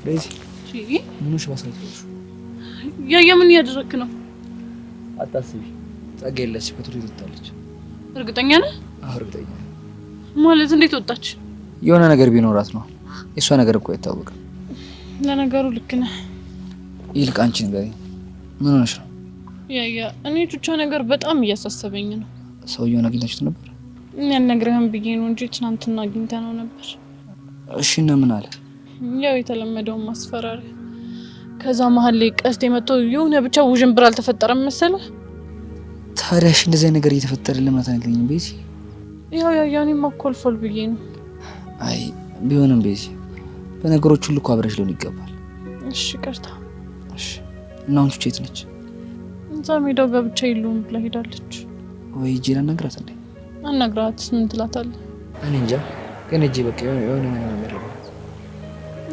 ቤዚ ምንሽ ባሳይሽ ምን ያደረክ ነው? አታስቢ ጸጋ የለች ከቱሪ ወጣለች። እርግጠኛ ነህ? አዎ እርግጠኛ ነኝ። ማለት እንዴት ወጣች? የሆነ ነገር ቢኖራት ነው። የሷ ነገር እኮ አይታወቅም። ለነገሩ ልክ ነህ። ይልቅ አንቺ ንገሪኝ፣ ምን ሆነሽ ነው? እኔ ቹቻ ነገር በጣም እያሳሰበኝ ነው። ሰውየውን አግኝታችሁት ነበር? ያልነግረህም ብዬ ነው እንጂ ትናንትና አግኝተነው ነበር። እሺ እና ምን አለ? ያው የተለመደውን ማስፈራሪያ። ከዛ መሀል ላይ ቀስት የመቶ የሆነ ብቻ ውዥንብር አልተፈጠረም መሰለህ? ታዲያሽ እንደዚህ ነገር እየተፈጠረ ለምን አትነግሪኝም ቤዚ? ያኔማ እኮ አልፏል ብዬ ነው። አይ ቢሆንም ቤዚ በነገሮች ሁሉ እኮ አብረሽ ሊሆን ይገባል። እሺ ቀርታ። እሺ እና አሁን ቹቻ የት ነች? እዛ ሜዳው ገብቻ የለውም ብላ ሄዳለች። ወይ ጂላ ነግራት እንዴ? አናግራትስ ምን ትላታለህ? እኔ እንጃ ግን እጄ በቃ የሆነ ነገር ነው።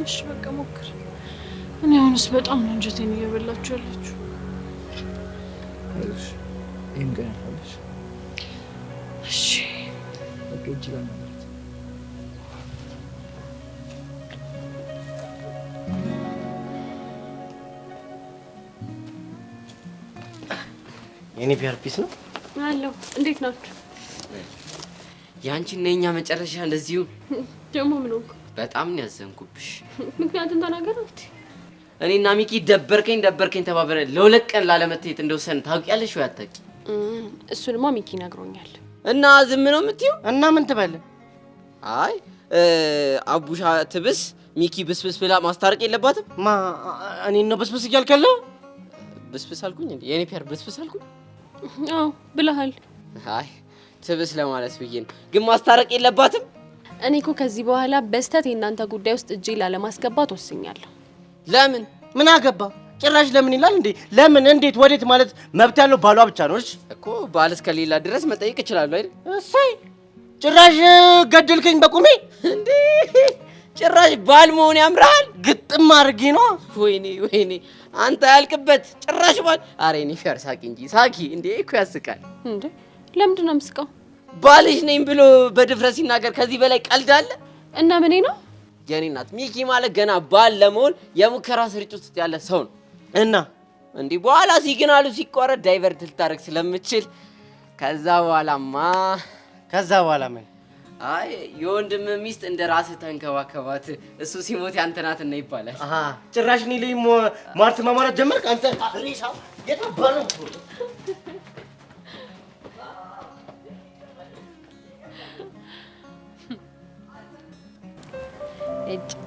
እሺ በቃ ሞክር። እኔ አሁንስ በጣም ነው እንጀቴን እየበላችሁ ያላችሁ። አይዞሽ ይሄን ቀን አለሽ። እሺ በቃ ጂላ ነግራት። የኔ ፒአርፒስ ነው አለው። እንዴት ናችሁ? ያንቺና የኛ መጨረሻ እንደዚሁ ደግሞ ምን ሆንኩ? በጣም ነው ያዘንኩብሽ። ምክንያቱም ተናገር እንዴ። እኔና ሚኪ ደበርከኝ ተባበረ ለሁለት ቀን ላለመተየት እንደወሰን ታውቂያለሽ ወይ አታውቂ? እሱንማ ሚኪ ነግሮኛል። እና ዝም ነው የምትይው? እና ምን ትበል? አይ አቡሻ ትብስ ሚኪ ብስብስ ብላ ማስታረቅ የለባትም? እኔ ነው ብስብስ እያልክ ያለው? ብስብስ አልኩኝ እንዴ? የኔ ፒአር ብስብስ አልኩኝ? አዎ ብለሃል። አይ ትብስ ለማለት ብዬ ነው። ግን ማስታረቅ የለባትም? እኔ እኮ ከዚህ በኋላ በስተት የእናንተ ጉዳይ ውስጥ እጄ ላለማስገባት ወስኛለሁ። ለምን? ምን አገባ? ጭራሽ ለምን ይላል እንዴ? ለምን እንዴት ወዴት ማለት መብት ያለው ባሏ ብቻ ነው። እሺ እኮ ባል እስከሌላ ድረስ መጠየቅ እችላለሁ አይደል? እሰይ ጭራሽ ገደልከኝ በቁሜ እንዴ! ጭራሽ ባል መሆን ያምራል። ግጥም አድርጌ ነው። ወይኔ አንተ ያልክበት ጭራሽ ባል። አሬ እኔ ፊያር ሳቂ እንጂ ሳቂ እንዴ እኮ ያስቃል። እንዴ ለምንድን ነው የምስቀው? ባልሽ ነኝ ብሎ በድፍረት ሲናገር ከዚህ በላይ ቀልድ አለ? እና ምን ነው የኔ እናት ሚኪ ማለት ገና ባል ለመሆን የሙከራ ስርጭት ውስጥ ያለ ሰው ነው። እና እንዴ በኋላ ሲግናሉ ሲቋረጥ ዳይቨርት ልታረግ ስለምችል ከዛ በኋላ ምን? አይ የወንድም ሚስት እንደ ራስህ ተንከባከባት፣ እሱ ሲሞት ያንተ ናትና ይባላል። ጭራሽ እኔ ላይ ማርት ማማራት ጀመርክ አንተ ሬሳ። የታባረ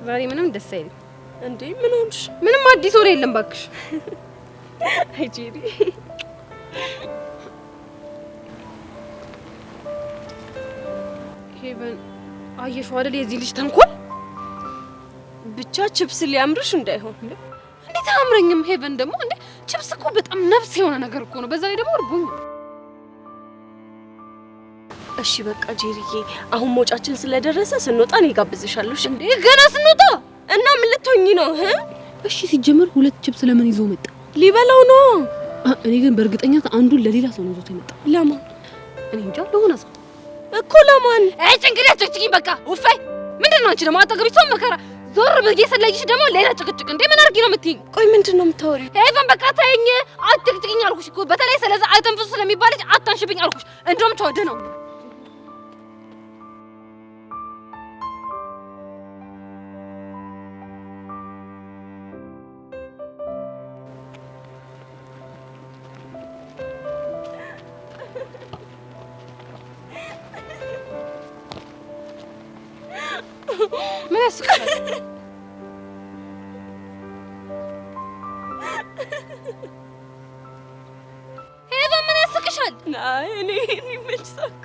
ዛሬ ምንም ደስ አይልም። እንዴ ምን ሆንሽ? ምንም አዲስ ወሬ የለም ባክሽ። አይ ጄሪ ሄቨን አየሽው አይደል የዚህ ልጅ ተንኮል። ብቻ ቺፕስ ሊያምርሽ እንዳይሆን። እንዴት አያምረኝም? ሄቨን ደግሞ እንዴ ቺፕስ እኮ በጣም ነፍስ የሆነ ነገር እኮ ነው። በዛ ላይ ደግሞ እርቦኝ። እሺ በቃ ጄሪዬ አሁን ሞጫችን ስለደረሰ ስንወጣ ነው ይጋብዝሻለሁ። እንዴ ገና ስንወጣ እና ምን ልትሆኚ ነው? እሺ ሲጀመር ሁለት ቺፕስ ለምን ይዞ መጣ? ሊበላው ነው። እኔ ግን በእርግጠኛት አንዱን ለሌላ ሰው ነው ይዞት የመጣው። ለማን? እኔ እንጃ ለሆነ ሰው እኮ ለማን? አይ ጭንቅላት ጭቅጭቂ በቃ ውፋይ። ምንድነው አንቺ ደግሞ አጠገብሽ ሰው መከራ ዞር ብዬ ሰላይሽ ደግሞ ሌላ ጭቅጭቅ። እንዴ ምን አድርጊ ነው የምትይኝ? ቆይ ምንድነው የምታወሪው? ሄቨን በቃ ተይኝ፣ አትጭቅጭቅኝ አልኩሽ እኮ። በተለይ ስለዛ አተንፍሱ ስለሚባል ልጅ አታንሽብኝ አልኩሽ። እንደውም ተወደ ነው ምን ያስቃል? ሄቨን ምን ያስቅሻል? አይ እኔ መች ሳኩ?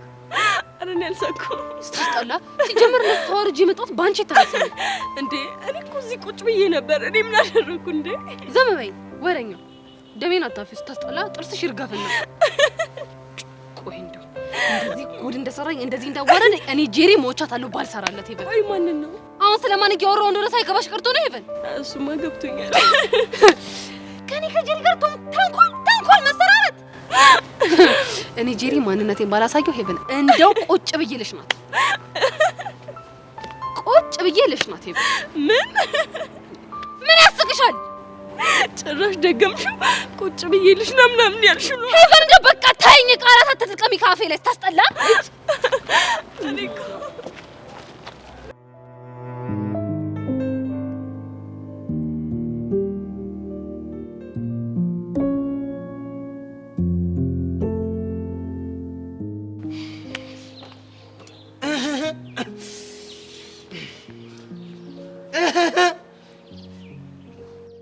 ኧረ እኔ አልሳኩም። ስታስጠላ። ሲጀምር ነው ተወርጄ የመጣሁት ባንቺ ታሰ እንዴ። እኔ እኮ እዚህ ቁጭ ብዬ ነበር። እኔ ምን አደረኩ እንዴ? ዝም በይ ወሬኛ። ደሜን አታፍስ። ስታስጠላ። ጥርስሽ ይርጋፍና። ቆይ እንደው እንደዚህ ጉድ እንደሰራኝ እንደዚህ እንዳወረን እኔ ጄሪ ሞቻታለሁ ባልሰራለት። ሄቨን ቆይ ማንን ነው አሁን ስለማን እያወራሁ እንደሆነ ሳይገባሽ ቀርቶ ነው? ሄቨን እሱማ ገብቶኛል። ከኔ ከጄሪ ጋር ተንኮል መሰራረት። እኔ ጄሪ ማንነቴን ባላሳየው ሄቨን እንደው ቁጭ ብዬልሽ ናት። ቁጭ ብዬልሽ ናት ሄቨን። ምን ይበቃሻል። ጭራሽ ደገምሽው። ቁጭ ብዬልሽ ምናምን ያልሽው ነው። ሄቨን እንደው በቃ ታይኝ። ቃላት አትጥቀሚ ካፌ ላይ ታስጠላ።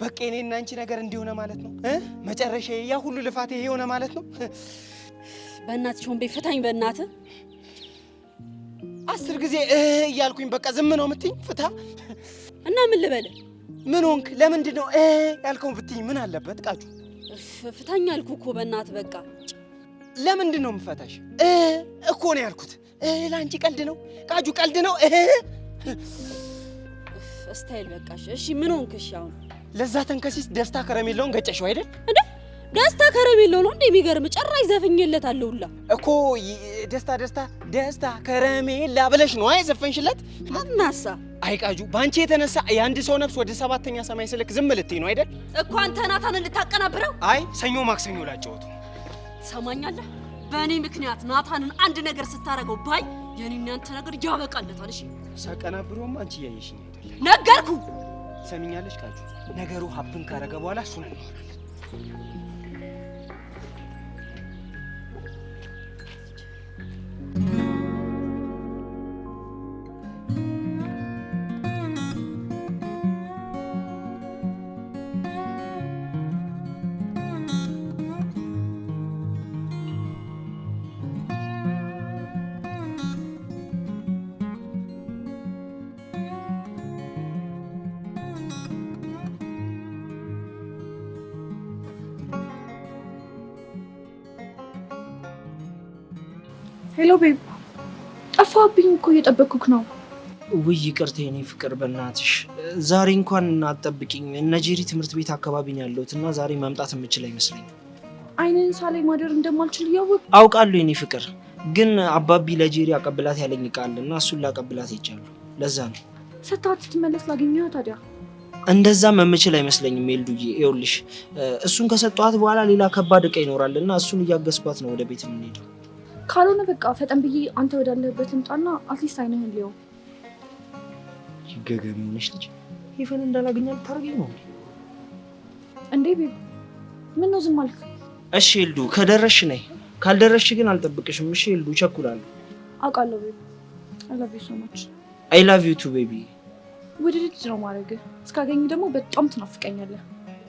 በቃ እኔና አንቺ ነገር እንዲሆነ ማለት ነው መጨረሻ ያ ሁሉ ልፋቴ ይሄ ሆነ ማለት ነው። በእናትሽ ሆን በፈታኝ በእናትህ 10 ጊዜ እያልኩኝ በቃ ዝም ነው የምትይኝ? ፍታ እና ምን ልበል? ምን ሆንክ? ለምንድን ነው ያልከው ብትይኝ ምን አለበት? ቃጁ ፍታኝ አልኩህ እኮ በእናትህ በቃ። ለምንድን ነው የምፈታሽ? እኮ ነው ያልኩት። ለአንቺ ቀልድ ነው ቃጁ፣ ቀልድ ነው። ስታይል በቃሽ። እሺ ምን ሆንክ? እሺ አሁን ለዛ ተንከሲስ ደስታ ከረሜላውን ገጨሽው አይደል እንዴ? ደስታ ከረሜላው ነው እንዴ? የሚገርም ጭራሽ ዘፈኝለታለሁ ሁላ እኮ ደስታ ከረሜላ ብለሽ ነው ዘፈንሽለት። አናሳ አይቃጁ ባንቺ የተነሳ የአንድ ሰው ነፍስ ወደ 7ኛ ሰማይ ስልክ ዝም ልትይ ነው አይደል? እኮ አንተ ናታን ልታቀናብረው። አይ ሰኞ ማክሰኞ ላጫወቱ ትሰማኛለህ? በእኔ ምክንያት ናታንን አንድ ነገር ስታረገው ባይ የኔና አንተ ነገር ያበቃለታል። እሺ ሳቀናብሮም አንቺ እያየሽኝ አይደል? ነገርኩ። ሰሚኛለሽ ቃጁ፣ ነገሩ ሀፕን ካረገ በኋላ እሱን እናወራለን። ሄሎ ቤብ፣ ጠፋብኝ እኮ እየጠበቅኩክ ነው። ውይ ይቅርታ የኔ ፍቅር በእናትሽ ዛሬ እንኳን አትጠብቂኝ። እነ ጄሪ ትምህርት ቤት አካባቢ ነው ያለሁት እና ዛሬ መምጣት የምችል አይመስለኝም። አይንን ሳላይ ማደር እንደማልችል እያወቅ አውቃለሁ የኔ ፍቅር፣ ግን አባቢ ለጄሪ አቀብላት ያለኝ ቃል እና እሱን ላቀብላት ይቻላል። ለዛ ነው ሰታት ስትመለስ ላገኘው። ታዲያ እንደዛም የምችል አይመስለኝም ኤልዱዬ። ይኸውልሽ እሱን ከሰጧት በኋላ ሌላ ከባድ እቃ ይኖራል እና እሱን እያገዝኳት ነው ወደ ቤት የምንሄደው። ካልሆነ በቃ ፈጠን ብዬ አንተ ወዳለህበት ልምጣና አትሊስት አይነህን ሊየው። ይገገም ሆነሽ ልጅ ይፈን እንዳላገኛል ታርገኝ ነው እንዴ? ቤብ ምን ነው ዝም አልክ? እሺ ኤልዱ ከደረሽ ነይ፣ ካልደረሽ ግን አልጠብቅሽም። እሺ ኤልዱ ቸኩላለሁ። አውቃለሁ ቤብ። I love you so much. I love you too baby. ውድድር ነው ማድረግ። እስካገኝ ደግሞ በጣም ትናፍቀኛለህ።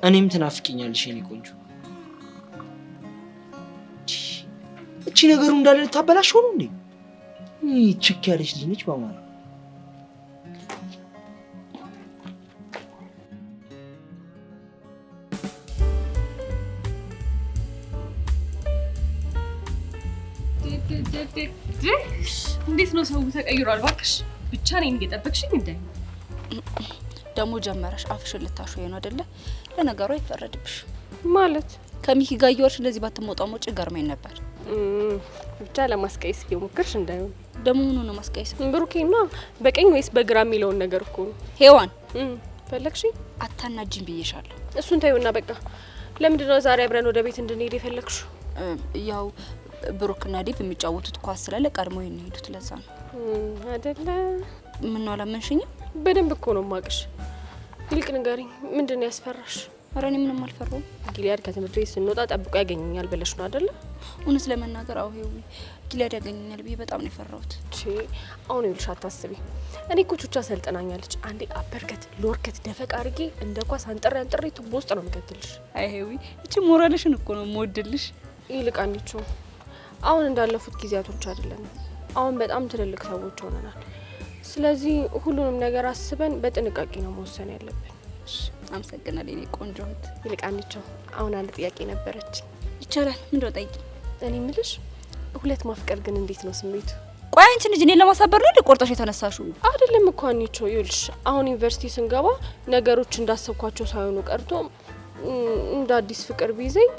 እኔም ትናፍቀኛለሽ የኔ ቆንጆ። እቺ ነገሩ እንዳለ ልታበላሽው ነው እንዴ? ችክ ያለች ልጅ ነች በማለት እንዴት ነው ሰው ተቀይሯል? እባክሽ ብቻ ነኝ እየጠበቅሽኝ እንዳይ ደግሞ ጀመረሽ አፍሽን ልታሾይ ነው አይደለ? ለነገሩ አይፈረድብሽ ማለት ከሚኪ ጋር እየወርሽ እንደዚህ ባትሞጣው ሞጭ ገርመኝ ነበር። ብቻ ለማስቀየስ እየሞከርሽ እንዳይሆን። ደግሞ ምን ነው ማስቀየስ? ብሩኬና በቀኝ ወይስ በግራ የሚለውን ነገር እኮ ነው። ሄዋን ፈለግሽኝ? አታናጅኝ ብዬሻለሁ። እሱን ታዩና በቃ። ለምንድን ነው ዛሬ አብረን ወደ ቤት እንድንሄድ የፈለግሽው? ያው ብሩክና ዲፕ የሚጫወቱት ኳስ ስላለ ቀድሞ የሚሄዱት ለዛ ነው አይደለ? ምን ነው አላመንሽኝም? በደንብ እኮ ነው ማቅሽ። ይልቅ ንገሪኝ፣ ምንድን ነው ያስፈራሽ? ኧረ እኔ ምንም አልፈራሁም። ጊሊያድ ከትምህርት ቤት ስንወጣ ጠብቆ ያገኘኛል ብለሽ ነው አይደለ? እውነት ለመናገር አው ሄዊ ጊሊያድ ያገኘኛል ብዬ በጣም ነው የፈራሁት። አሁን ይልሽ አታስቢ። እኔ እኮ ቹቻ ሰልጥናኛለች። አንዴ አበርከት ሎርከት ደፈቅ አድርጌ እንደ ኳስ አንጥሬ ቱቦ ውስጥ ነው የምከትልሽ። አይ ሄዊ እቺ ሞራልሽን እኮ ነው የምወድልሽ። ይልቅ አንቺ አሁን እንዳለፉት ጊዜያቶች አይደለም። አሁን በጣም ትልልቅ ሰዎች ሆነናል። ስለዚህ ሁሉንም ነገር አስበን በጥንቃቄ ነው መወሰን ያለብን። አመሰግናለሁ የኔ ቆንጆ እህት። ይልቅ አንቺ አሁን አንድ ጥያቄ ነበረች። ይቻላል? ምንድነው? ጠይቂ። እኔ የምልሽ ሁለት ማፍቀር ግን እንዴት ነው ስሜቱ? ቆይ አንቺ ልጅ እኔን ለማሳበር ነው ቆርጠሽ የተነሳሽው? አይደለም እኮ አንቺ ይልሽ አሁን ዩኒቨርሲቲ ስንገባ ነገሮች እንዳሰብኳቸው ሳይሆኑ ቀርቶ እንደ አዲስ ፍቅር ቢይዘኝ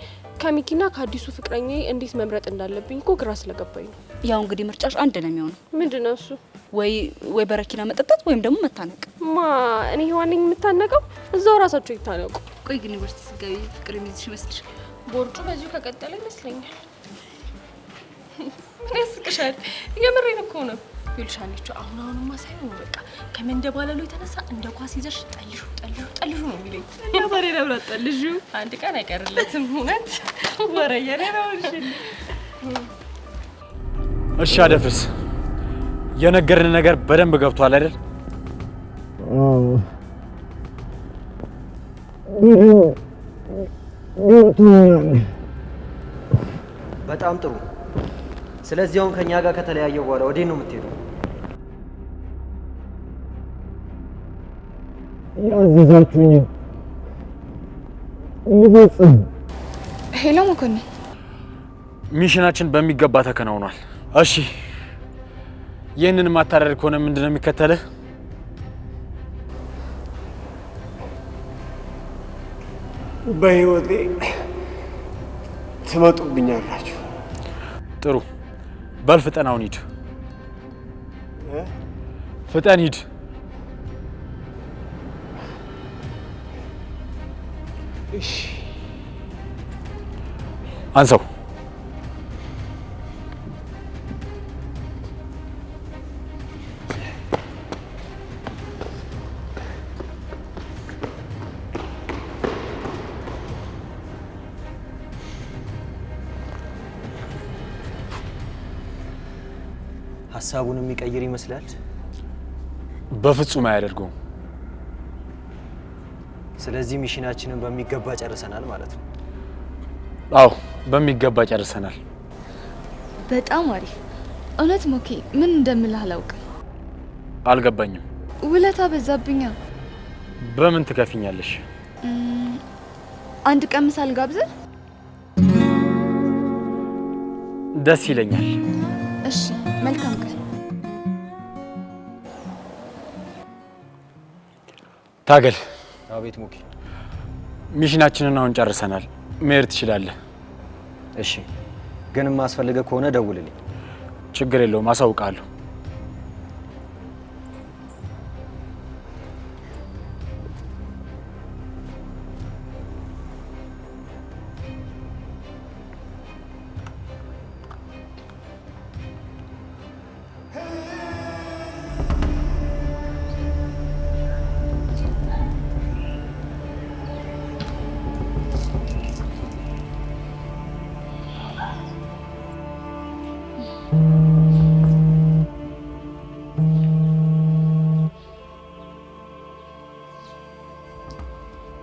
ከሚኪና ከአዲሱ ፍቅረኛዬ እንዴት መምረጥ እንዳለብኝ እኮ ግራ ስለገባኝ ነው። ያው እንግዲህ ምርጫሽ አንድ ነው የሚሆነው። ምንድነው እሱ? ወይ በረኪና መጠጣት ወይም ደግሞ መታነቅ እኔ ሔዋን ነኝ የምታነቀው? እዛው ራሳቸው ይታነቁ። ቆይ ግን ዩኒቨርሲቲ ስትገቢ ፍቅር የሚይዝሽ ይመስልሽ? ቦርጩ በዚሁ ከቀጠለ ይመስለኛል። ምን ያስቅሻል? የምሬን እኮ ነው። ይልሻለች አሁንማ ሳይሆን በቃ ከመንደባለሉ የተነሳ እንደ ኳስ ይዘሽ ጠልሹ ነው የሚለኝ። እና ባሬ ነው ጠልሹ አንድ ቀን አይቀርለትም። እውነት ወረየኔ ነው። እሺ አደፍርስ፣ የነገርን ነገር በደንብ ገብቷል አይደል? በጣም ጥሩ። ስለዚህ አሁን ከኛ ጋር ከተለያየ በኋላ ወዴት ነው የምትሄደው? ያዘዛችሁኝ ሄሎ መኮንን፣ ሚሽናችን በሚገባ ተከናውኗል። እሺ ይህንን ማታደርግ ከሆነ ምንድነው የሚከተልህ? በህይወቴ ትመጡብኛላችሁ። ጥሩ በል ፍጠን፣ አሁን ሂድ። ፍጠን ሂድ። እሺ አንሰው። ሀሳቡን የሚቀይር ይመስላል። በፍጹም አያደርገውም። ስለዚህ ሚሽናችንን በሚገባ ጨርሰናል ማለት ነው። አዎ በሚገባ ጨርሰናል። በጣም አሪፍ። እውነት ሞኬ፣ ምን እንደምልህ አላውቅም። አልገባኝም። ውለታ በዛብኛ። በምን ትከፍኛለሽ? አንድ ቀን ምሳ ልጋብዝህ? ደስ ይለኛል። እሺ፣ መልካም ቀን። ታገል። አቤት ሙኬ። ሚሽናችንን አሁን ጨርሰናል። መሄድ ትችላለህ። እሺ፣ ግን ማስፈልገ ከሆነ ደውልልኝ። ችግር የለውም፣ አሳውቃለሁ።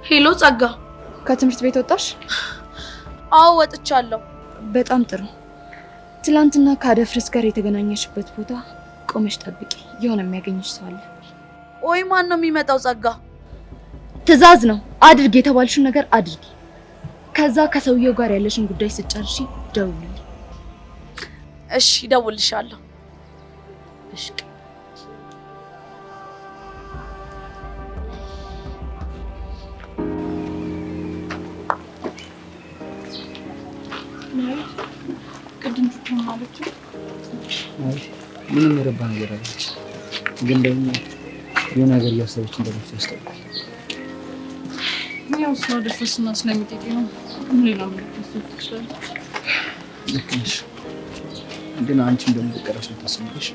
ሄሎ ጸጋ፣ ከትምህርት ቤት ወጣሽ? አዎ ወጥቻለሁ። በጣም ጥሩ። ትላንትና ከአደፍርስ ጋር የተገናኘሽበት ቦታ ቆመሽ ጠብቂ። የሆነ የሚያገኝሽ ሰው አለ። ወይ ማን ነው የሚመጣው? ጸጋ፣ ትዕዛዝ ነው። አድርጊ፣ የተባልሽውን ነገር አድርጊ። ከዛ ከሰውየው ጋር ያለሽን ጉዳይ ስጨርሺ ደውልልኝ። እሺ እደውልልሻለሁ። እሺ። ምንም የረባ ነገር አለች፣ ግን ደግሞ የሆነ ነገር እያሰበች እንደሆነ ያስታውቃል። ያው እሷ ደፈስና ስለሚጤጥ ነው። ሌላ ምን ይችላል? ልክ ነሽ፣ ግን አንቺም ደግሞ በቀረሽ ልታስብሽ።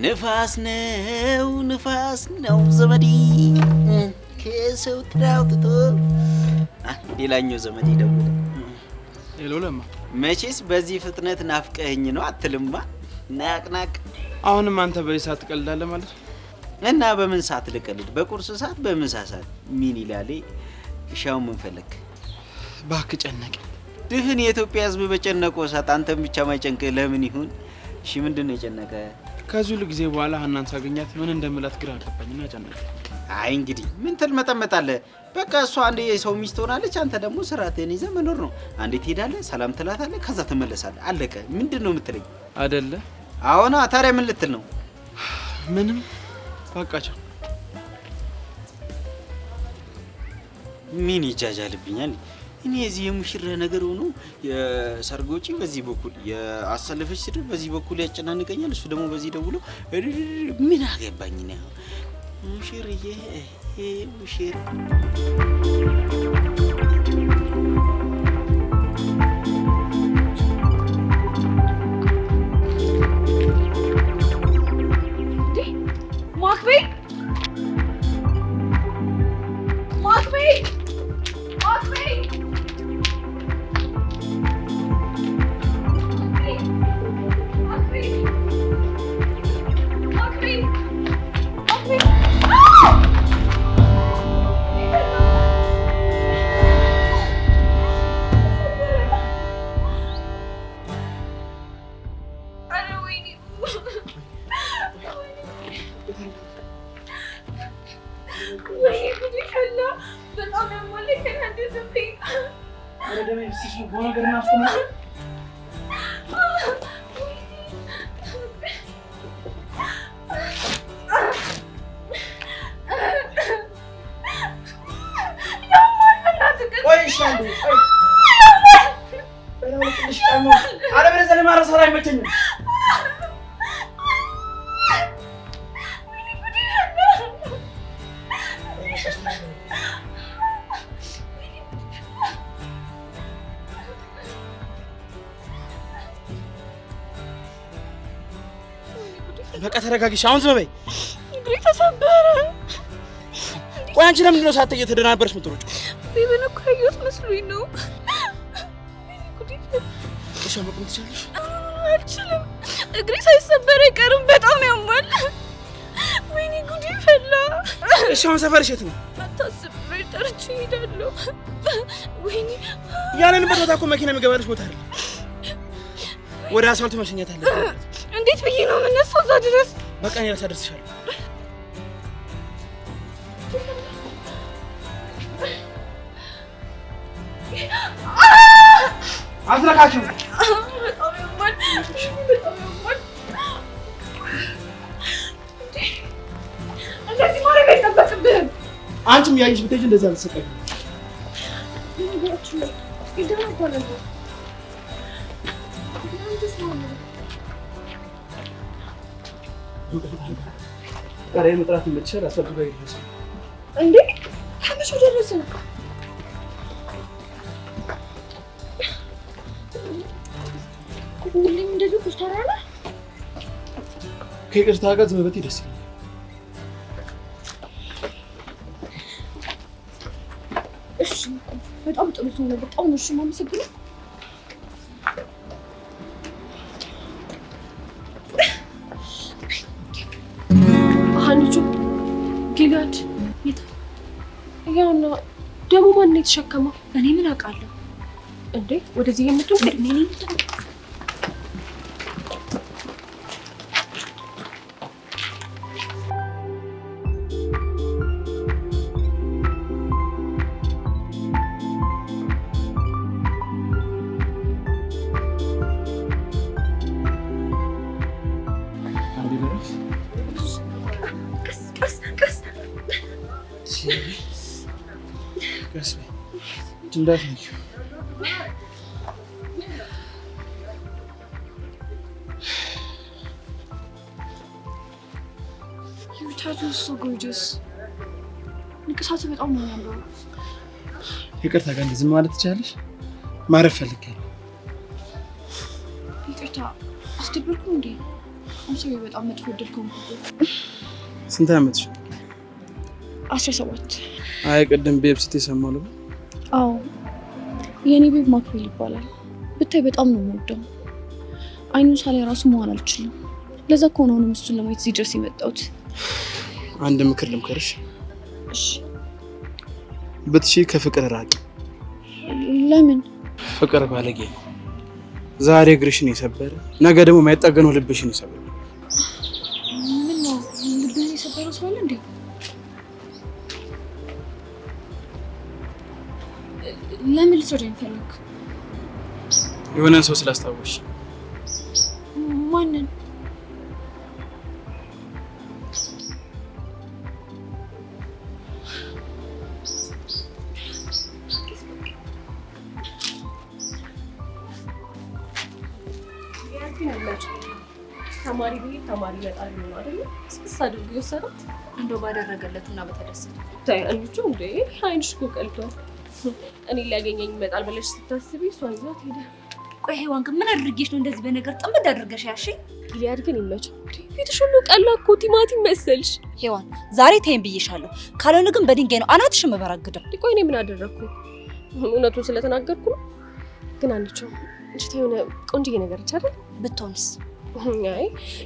ንፋስ ነው ዘመዴ ከሰው ትራውጥቶ ሌላኛው ዘመዴ ደውለ። ሄሎ ለማ፣ መቼስ በዚህ ፍጥነት ናፍቀኸኝ ነው አትልማ? ናቅናቅ። አሁንም አንተ በዚህ ሰዓት ትቀልዳለህ ማለት ነው? እና በምን ሰዓት ልቀልድ? በቁርስ ሰዓት፣ በምሳ ሰዓት? ምን ይላል ሻው? ምን ፈለክ? እባክህ ጨነቀ። ድፍን የኢትዮጵያ ሕዝብ በጨነቀው ሰዓት አንተም ብቻ ማይጨንቅህ ለምን ይሁን? እሺ ምንድን ነው የጨነቀ? ከዚህ ሁሉ ጊዜ በኋላ ሀናን ሳገኛት ምን እንደምላት ግራ ገባኝና ጨነቀ። አይ እንግዲህ ምን ትልመጠመጣለህ? በቃ እሷ አንዴ የሰው ሚስት ሆናለች። አንተ ደግሞ ስራትህን ይዘህ መኖር ነው። አንዴ ትሄዳለህ፣ ሰላም ትላታለህ፣ ከዛ ትመለሳለህ። አለቀ። ምንድን ነው የምትለኝ? አይደለ? አዎና። ታዲያ ምን ልትል ነው? ምንም። በቃ ቻው። ምን ይጃጃልብኛል? እኔ እዚህ የሙሽራ ነገር ሆኖ የሰርግ ወጪ በዚህ በኩል የአሰለፈች ስድብ በዚህ በኩል ያጨናንቀኛል። እሱ ደግሞ በዚህ ደውሎ ምን አገባኝ ነው ሙሽርዬ ሙሽራ በቃ ተረጋጊሽ። አሁን ዝም በይ። እግሬ ተሰበረ። ቆይ አንቺ ለምንድን ነው ሳት እየተደናበርሽ የምትሮጪው? ቤቢን እኮ ያየሁት መስሎኝ ነው። እሺ መቆም ትችያለሽ? አልችልም። እግሬ ሳይሰበር አይቀርም። በጣም ያማል። ወይኔ ጉዴ ፈላ። እሺ አሁን ሰፈርሽ የት ነው? አታስብ፣ ጠርቼ እሄዳለሁ። ወይኔ ያለንበት ቦታ እኮ መኪና የሚገባልሽ ቦታ አይደል? ወደ አስፋልቱ መሸኘት አለብኝ። እንዴት ብዬ ነው የምነሳው እዛ ድረስ? በቃ እኔ ላሳደርስሻለሁ። አዝረካችሁ እንደዚህ ማድረግ አይጠበቅብህም። አንቺም ያይሽ ብትሄጂ እንደዛ ልትሰቀኝ ቃሬ መጥራት የምትችል አስፈልጋ ይደርስ እንዴ? ከመቼ ደረሰ? ሁሌም እንደዚህ ኩስታራ ነህ? ከይቅርታ ጋር ዝም ብትይ ደስ ይለኛል። እሺ፣ በጣም ጥሩ ሰው ነው። በጣም ነው የማመሰግነው። አንቺ ጊላድ ያውና ደግሞ ማን ነው የተሸከመው? እኔ ምን አውቃለሁ እንዴ? ወደዚህ የምትወጣ እኔ ነኝ። እንዳትነኪ። Your tattoo is so gorgeous. ንቅሳቱ በጣም ነው የሚያምረው። ይቅርታ ጋር ዝም ማለት ትችላለሽ? ማረፍ ፈልጋለሁ። ይቅርታ አስደብርኩ እንዴ? አምሳዬ በጣም መጥፎ ድልኩ። ስንት ዓመትሽ? 17። አይ ቅድም ቤብ ስትሰማው ነው። አዎ የኔ ቤብ ማክቤል ይባላል። ብታይ በጣም ነው የምወደው። አይኑን ሳላይ ራሱ መሆን አልችልም። ለዛ እኮ ነው እሱን ለማየት እዚህ ድረስ የመጣሁት። አንድ ምክር ልምከርሽ። እሺ። ብትሺ ከፍቅር ራቂ። ለምን? ፍቅር ባለጌ ነው። ዛሬ እግርሽን የሰበረ ነገ ደግሞ የማይጠገነው ልብሽን ይሰበረ። ምን ነው ልብህን የሰበረው ሰው አለ እንዴ? ለምን ልትወደኝ ፈለግ? የሆነ ሰው ስላስታወሽ። ማንን? ተማሪ ቤት ተማሪ ይመጣል ነው አይደል? ስስ አድርጎ ይወሰደው እንደው ባደረገለትና በተደሰተ ታይ አንቺ እንዴ አይንሽ እኮ ቀልቷል። እኔ ሊያገኘኝ ይመጣል ብለሽ ስታስቢ እሷ ይዟት ሄደ። ቆይ ሄዋን ግን ምን አድርጌሽ ነው እንደዚህ በነገር ጥምድ አድርገሽ ያልሽኝ? ጊሊያድ ግን ይመችው። ፊትሽ ሁሉ ቀላ እኮ ቲማቲም መሰልሽ። ሄዋን ዛሬ ተይም ብዬሻለሁ። ካልሆነ ግን በድንጋይ ነው አናትሽ መበራግደው። ቆይ እኔ ምን አደረኩ? እውነቱን ስለተናገርኩ ነው። ግን አንቺው እንጂ የሆነ ቆንጆዬ ነገር አይደል? ብትሆንስ? አይ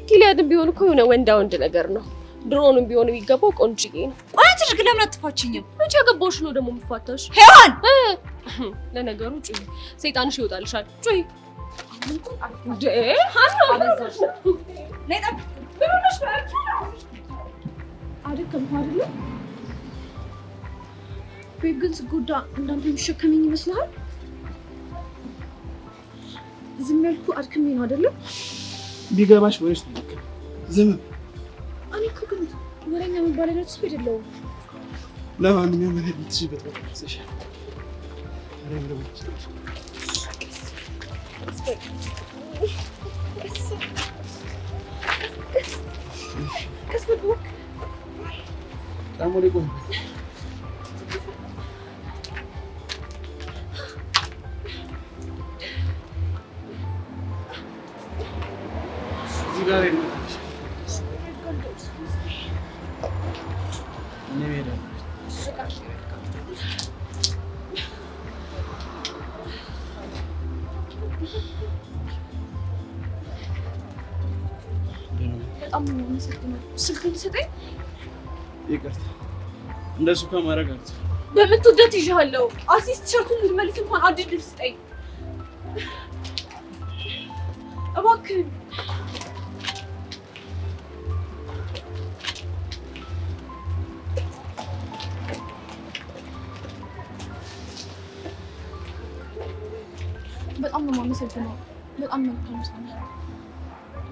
ጊሊያድም ቢሆን እኮ የሆነ ወንዳ ወንድ ነገር ነው። ድሮንም ቢሆን የሚገባው ቆንጆዬ ነው። ቆይ አንቺ ግን ለምን አትፋችኝም? መቼ ገባሽ ነው ደግሞ የምፋታሽ? ሄዋን ለነገሩ ጩይ፣ ሰይጣንሽ ይወጣልሻል። ጩይ እንዴ ሃና አበዛሽ። ነይጣ ምንሽ ባልኩ አደከም አይደለ? ቤግን ስጎዳ እንዳንተ የሚሸከመኝ ይመስልሃል? ዝም ያልኩ አድክሜ ነው አይደለ? ቢገባሽ ወይስ ልክ ዝም እኔ እኮ ግን ወሬኛ መባል አይነት ሰው አይደለሁም። ለማንኛውም እኔ ልትሽበት ወጥተሽ አሬ ብለው በጣም ነው የምሰጥነው። ስልክህን ስጠኝ። ይቅርታ እንደሱ ከማድረግ አልችልም። በምትወደት ይዣለሁ። አርቲስት ቲሸርቱን ልመልስ እንኳን አዲስ ልብስ ስጠኝ እባክህ። በጣም ነው የማመሰግነው። በጣም መልካም ሰው ነህ።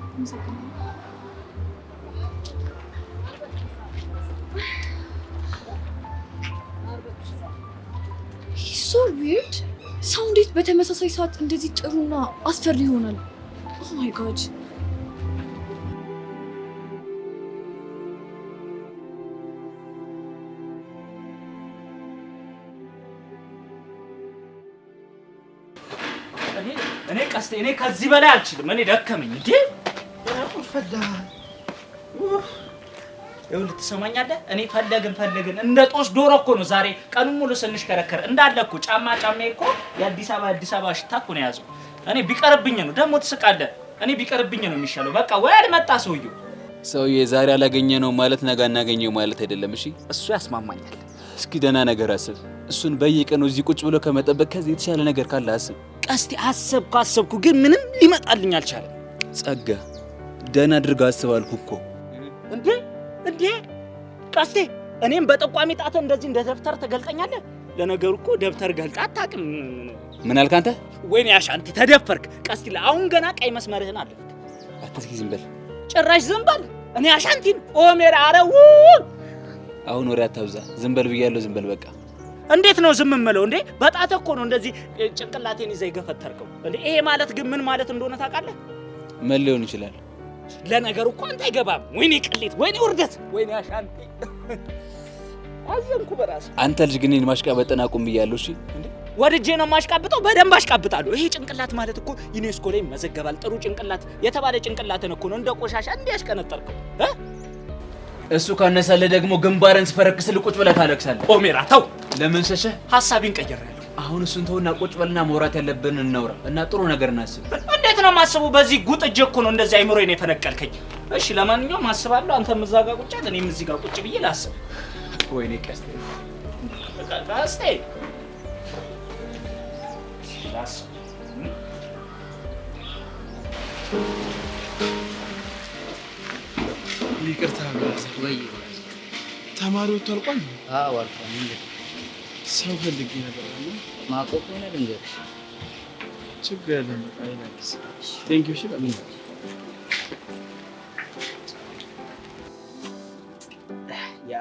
አመሰግናለሁ። So weird. ሰው እንዴት በተመሳሳይ ሰዓት እንደዚህ ጥሩና አስፈሪ ይሆናል? Oh my god. እኔ ቀስቴ እኔ ከዚህ በላይ አልችልም። እኔ ደከመኝ እንዴ ፈዳ ይኸውልህ ትሰማኛለህ? እኔ ፈለግን እንደ ጦስ ዶሮ እኮ ነው ዛሬ ቀኑን ሙሉ ስንሽከረከር እንዳለ እኮ ጫማዬ እኮ የአዲስ አበባ ሽታ እኮ ነው ያዘው። እኔ ቢቀርብኝ ነው ደግሞ ትስቃለህ። እኔ ቢቀርብኝ ነው የሚሻለው። በቃ ወይ አልመጣ ሰውዬ ዛሬ አላገኘ ነው ማለት ነገ እናገኘው ማለት አይደለም። እሺ እሱ ያስማማኛል። እስኪ ደህና ነገር አስብ። እሱን በየቀኑ እዚህ ቁጭ ብሎ ከመጠበቅ ከዚህ የተሻለ ነገር ካለ አስብ። ቀስቴ አሰብኩ ግን ምንም ሊመጣልኝ አልቻለም። ጸጋ ደህና አድርጋ አስብ አልኩ እኮ። እንዴ ቀስቴ እኔም በጠቋሚ ጣት እንደዚህ እንደ ደብተር ተገልጠኛለህ። ለነገሩ እኮ ደብተር ገልጣ አታውቅም። ምን አልክ አንተ? ወይኔ አሻንቲ ተደፈርክ። ቀስቴ አሁን ገና ቀይ መስመርህን አለፍክ። አትስኪ ዝም በል። ጭራሽ ዝም በል። እኔ አሻንቲን ኦሜራ አረው አሁን ወሬ አታብዛ። ዝም በል ብያለሁ። ዝም በል በቃ። እንዴት ነው ዝም የምለው እንዴ? በጣት እኮ ነው እንደዚህ ጭንቅላቴን ይዘህ ይገፈተርከው እንዴ። ይሄ ማለት ግን ምን ማለት እንደሆነ ታውቃለህ? ምን ሊሆን ይችላል? ለነገሩ እኮ አንተ አይገባም። ወይኔ ቅሌት፣ ወይኔ ውርደት፣ ወይኔ አሻንቲ አዘንኩ በራስ። አንተ ልጅ ግን እኔን ማሽቃበጥን አቁም ብያለሁ። እሺ እንዴ ወድጄ ነው ማሽቃብጠው። በደንብ አሽቃብጣለሁ። ይሄ ጭንቅላት ማለት እኮ ዩኔስኮ ላይ መዘገባል። ጥሩ ጭንቅላት የተባለ ጭንቅላትን እኮ ነው እንደ ቆሻሻ እንዲያሽቀነጠርከው እ እሱ ካነሳለህ ደግሞ ግንባርን ስፈረክስልህ ቁጭ ብለህ ታለቅሳለህ። ኦሜራ ተው። ለምን ሸሸህ? ሐሳቤን ቀይሬያለሁ። አሁን እሱን ተውና ቁጭ በልና መውራት ያለብን እናውራ እና ጥሩ ነገር እናስብ። እንዴት ነው ማስበው? በዚህ ጉጥ እጄ እኮ ነው እንደዚህ አይምሮዬን የፈነቀልከኝ። እሺ ለማንኛውም አስባለሁ። አንተም እዛ ጋር ቁጭ አለ፣ እኔም እዚህ ጋር ቁጭ ብዬ ላስብ። ወይኔ ቀስቴ ቀስቴ ላስብ። ይቅርታ ወይ ተማሪ ወጥቷል። ቆይ አዎ አልኳት። እንዴ ሰው ፈልጌ ነበር እና ማቆቅ ነው ልንገር። ችግር የለም በቃ ይላክስ። ቴንክ ዩ። እሺ በቃ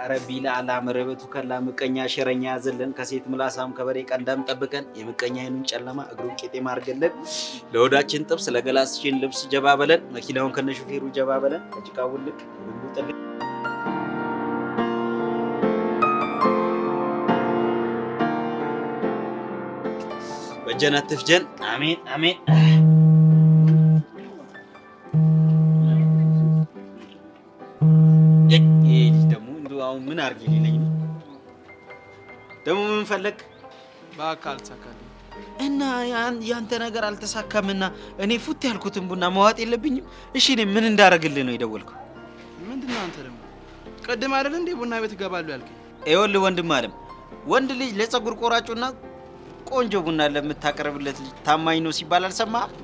ረቢላ አላመረበቱ ከላ ምቀኛ ሸረኛ ያዘለን ከሴት ምላሳም ከበሬ ቀንዳም ጠብቀን የምቀኛ አይኑን ጨለማ እግሩን ቄጤማ አርገለን ለወዳችን ጥብስ ለገላስችን ልብስ ጀባ በለን መኪናውን ከነሹፌሩ ጀባ በለን ከጭቃው ልክ ሁሉ በጀነት ትፍጀን አሜን አሜን። አሁን ምን አርግ ይለኝ ደግሞ ምን ፈለክ? በአካል ተሳካልኝ እና ያንተ ነገር አልተሳካምና እኔ ፉት ያልኩትን ቡና ማዋጥ የለብኝም? እሺ እኔ ምን እንዳረግልህ ነው የደወልከው? ምንድነው አንተ ደግሞ ቀደም አይደል እንዴ ቡና ቤት ገባሉ ያልከኝ? ይኸውልህ ወንድም አለም ወንድ ልጅ ለጸጉር ቆራጩና ቆንጆ ቡና ለምታቀርብለት ልጅ ታማኝ ነው ሲባል አልሰማህም?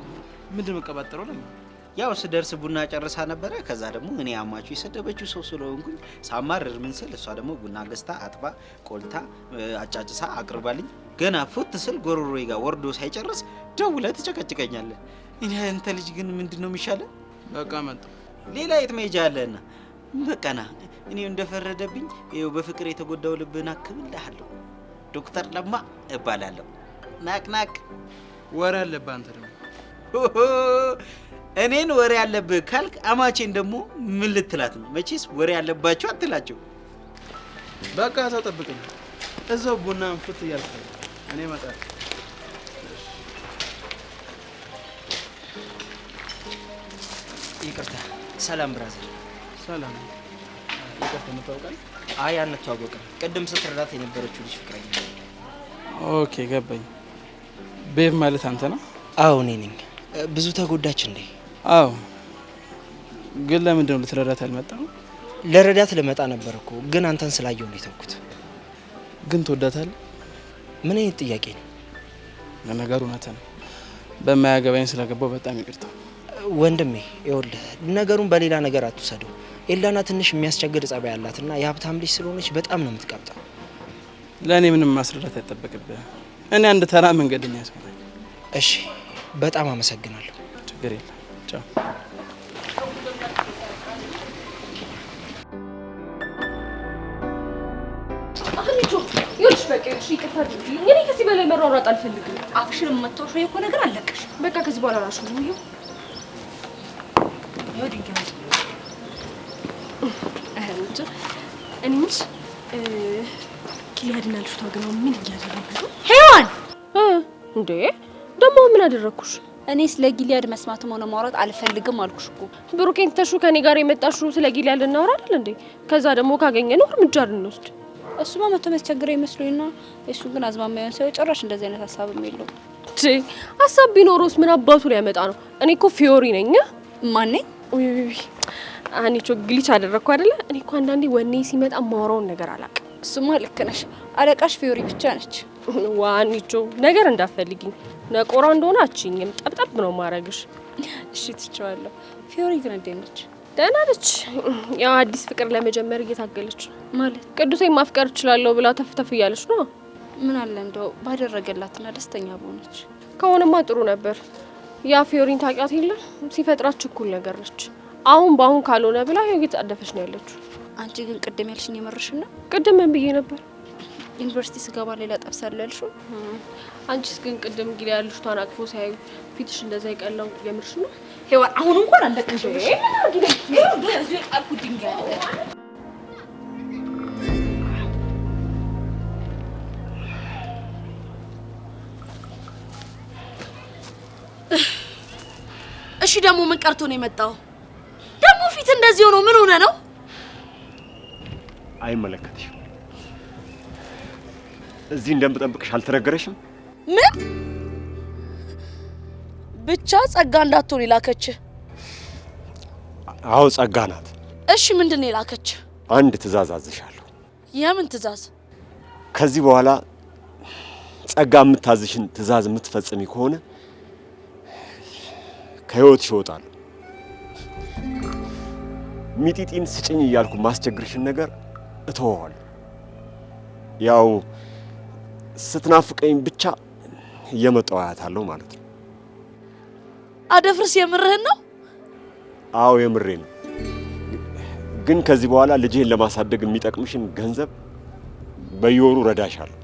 ምንድነው መቀባጠረው ለምን? ያው ስደርስ ቡና ጨርሳ ነበረ። ከዛ ደግሞ እኔ አማቹ የሰደበችው ሰው ስለሆንኩኝ ሳማርር ምን ስል እሷ ደግሞ ቡና ገዝታ አጥባ ቆልታ አጫጭሳ አቅርባልኝ ገና ፉት ስል ጎሮሮዬ ጋር ወርዶ ሳይጨርስ ደውለህ ትጨቀጭቀኛለህ። እኔ አንተ ልጅ ግን ምንድነው የሚሻለው? በቃ መጣ ሌላ የት መሄጃ አለና በቃና እኔ እንደፈረደብኝ ይኸው በፍቅር የተጎዳው ልብህን አክምልሃለሁ። ዶክተር ለማ እባላለሁ። ናቅናቅ ወሬ አለብህ አንተ ደግሞ እኔን ወሬ ያለብህ ካልክ አማቼን ደግሞ ምን ልትላት ነው? መቼስ ወሬ ያለባቸው አትላቸው። በቃ ተጠብቀኝ እዛው ቡናን ፍት እያልኩ እኔ እመጣለሁ። ይቅርታ። ሰላም ብራዘር። ሰላም። ይቅርታ እንተዋወቃለን? አይ አንተዋወቅም። ቅድም ስትረዳት የነበረችው ልጅ ፍቅረኛ። ኦኬ ገባኝ። ቤብ ማለት አንተ ነው? አዎ እኔ ነኝ። ብዙ ተጎዳች እንዴ? አዎ። ግን ለምንድን ነው ልትረዳት ያልመጣው? ለረዳት ልመጣ ነበር እኮ ግን አንተን ስላየው ነው የተውኩት። ግን ትወዳታለህ? ምን አይነት ጥያቄ ነው? ለነገሩ እውነት ነው። በማያገባኝ ስለገባው በጣም ይቅርታ ወንድሜ። ይኸውልህ ነገሩን በሌላ ነገር አትውሰደው። ኤላና ትንሽ የሚያስቸግር ጸባይ ያላትና የሀብታም ልጅ ስለሆነች በጣም ነው የምትቀብጠው። ለእኔ ምንም ማስረዳት አይጠበቅብህ። እኔ አንድ ተራ መንገደኛ ሰው ነኝ። እሺ በጣም አመሰግናለሁ። ችግር የለም። ቻው። አህሊቾ ይልሽ በቃ እሺ ይቅርታ አድርጊልኝ። እኔ ከዚህ በላይ መሯሯጥ አልፈልግም። አፍሽን የምታውሽ እኮ ነገር አለቀሽ። በቃ ከዚህ በኋላ ራሱ ነው ይሄው ድንጋይ አህሊቾ እኔ ምንሽ ኪሊያድና ልጅቷ ግን ምን እያደረጉ ነው? ሄዋን እንዴ ደግሞ ምን አደረኩሽ? እኔ ስለ ጊሊያድ መስማትም ሆነ ማውራት አልፈልግም አልኩሽ እኮ። ብሩኬን ተሹ ከኔ ጋር የመጣሽው ስለ ጊሊያድ ልናወራ አይደል እንዴ? ከዛ ደግሞ ካገኘነው እርምጃ ልንወስድ። እሱማ መቶ መስቸግረው ይመስሉኝና እሱ ግን አዝማማያን ሰው ጭራሽ እንደዚህ አይነት ሀሳብም የለውም። ሀሳብ ቢኖረውስ ምን አባቱ ሊያመጣ ነው? እኔ እኮ ፊዮሪ ነኝ። ማን ነኝ? አንቺ ግሊች አደረኩ አይደለ? እኔ እኮ አንዳንዴ ወኔ ሲመጣ ማውራውን ነገር አላውቅም። እሱማ ልክ ነሽ። አለቃሽ ፊዮሪ ብቻ ነች። ዋኒቾ ነገር እንዳፈልጊኝ ነቆራ እንደሆነ አችኝም ጠብጠብ ነው ማረግሽ። እሺ ትችዋለሁ። ፊዮሪ ግን እንዴት ነች? ደህና ነች። ያው አዲስ ፍቅር ለመጀመር እየታገለች ማለት ቅዱሴን ማፍቀር እችላለሁ ብላ ተፍተፍ እያለች ነው። ምን አለ እንደው ባደረገላትና ደስተኛ በሆነች ከሆነማ ጥሩ ነበር። ያ ፊዮሪን ታውቂያት የለ ሲፈጥራት ችኩል ነገር ነች። አሁን በአሁን ካልሆነ ብላ ይኸው እየተጣደፈች ነው ያለችው። አንቺ ግን ቅድም ያልሽኝ የመረሽና? ቅድም ምን ብዬ ነበር? ዩኒቨርሲቲ ስገባ ሌላ ጠብሳለሁ ያልሽው? አንቺስ ግን ቅድም ጊዜ ልጅቷን አቅፎ ሲያዩ ፊትሽ እንደዛ ይቀላው የምርሽ ነው? ሄዋን አሁን እንኳን አለቅሽ። እዚህ ጣልኩ ድንጋይ አለ። እሺ ደግሞ ምን ቀርቶ ነው የመጣው? ደግሞ ፊት እንደዚህ ሆኖ ምን ሆነ ነው? አይመለከትሽም። እዚህ እንደምጠብቅሽ አልተነገረሽም? ምን ብቻ ጸጋ እንዳትሆን የላከች? አዎ ጸጋ ናት። እሺ ምንድን ነው የላከች? አንድ ትዕዛዝ አዝሻለሁ። የምን ትዕዛዝ? ከዚህ በኋላ ጸጋ የምታዝሽን ትዕዛዝ የምትፈጽሚ ከሆነ ከህይወትሽ እወጣለሁ። ሚጢጢን ስጭኝ እያልኩ ማስቸግርሽን ነገር እተወዋለሁ። ያው ስትናፍቀኝ ብቻ እየመጣሁ አያታለሁ ማለት ነው። አደፍርስ የምርህን ነው? አዎ የምሬ ነው። ግን ከዚህ በኋላ ልጅህን ለማሳደግ የሚጠቅምሽን ገንዘብ በየወሩ ረዳሻለሁ።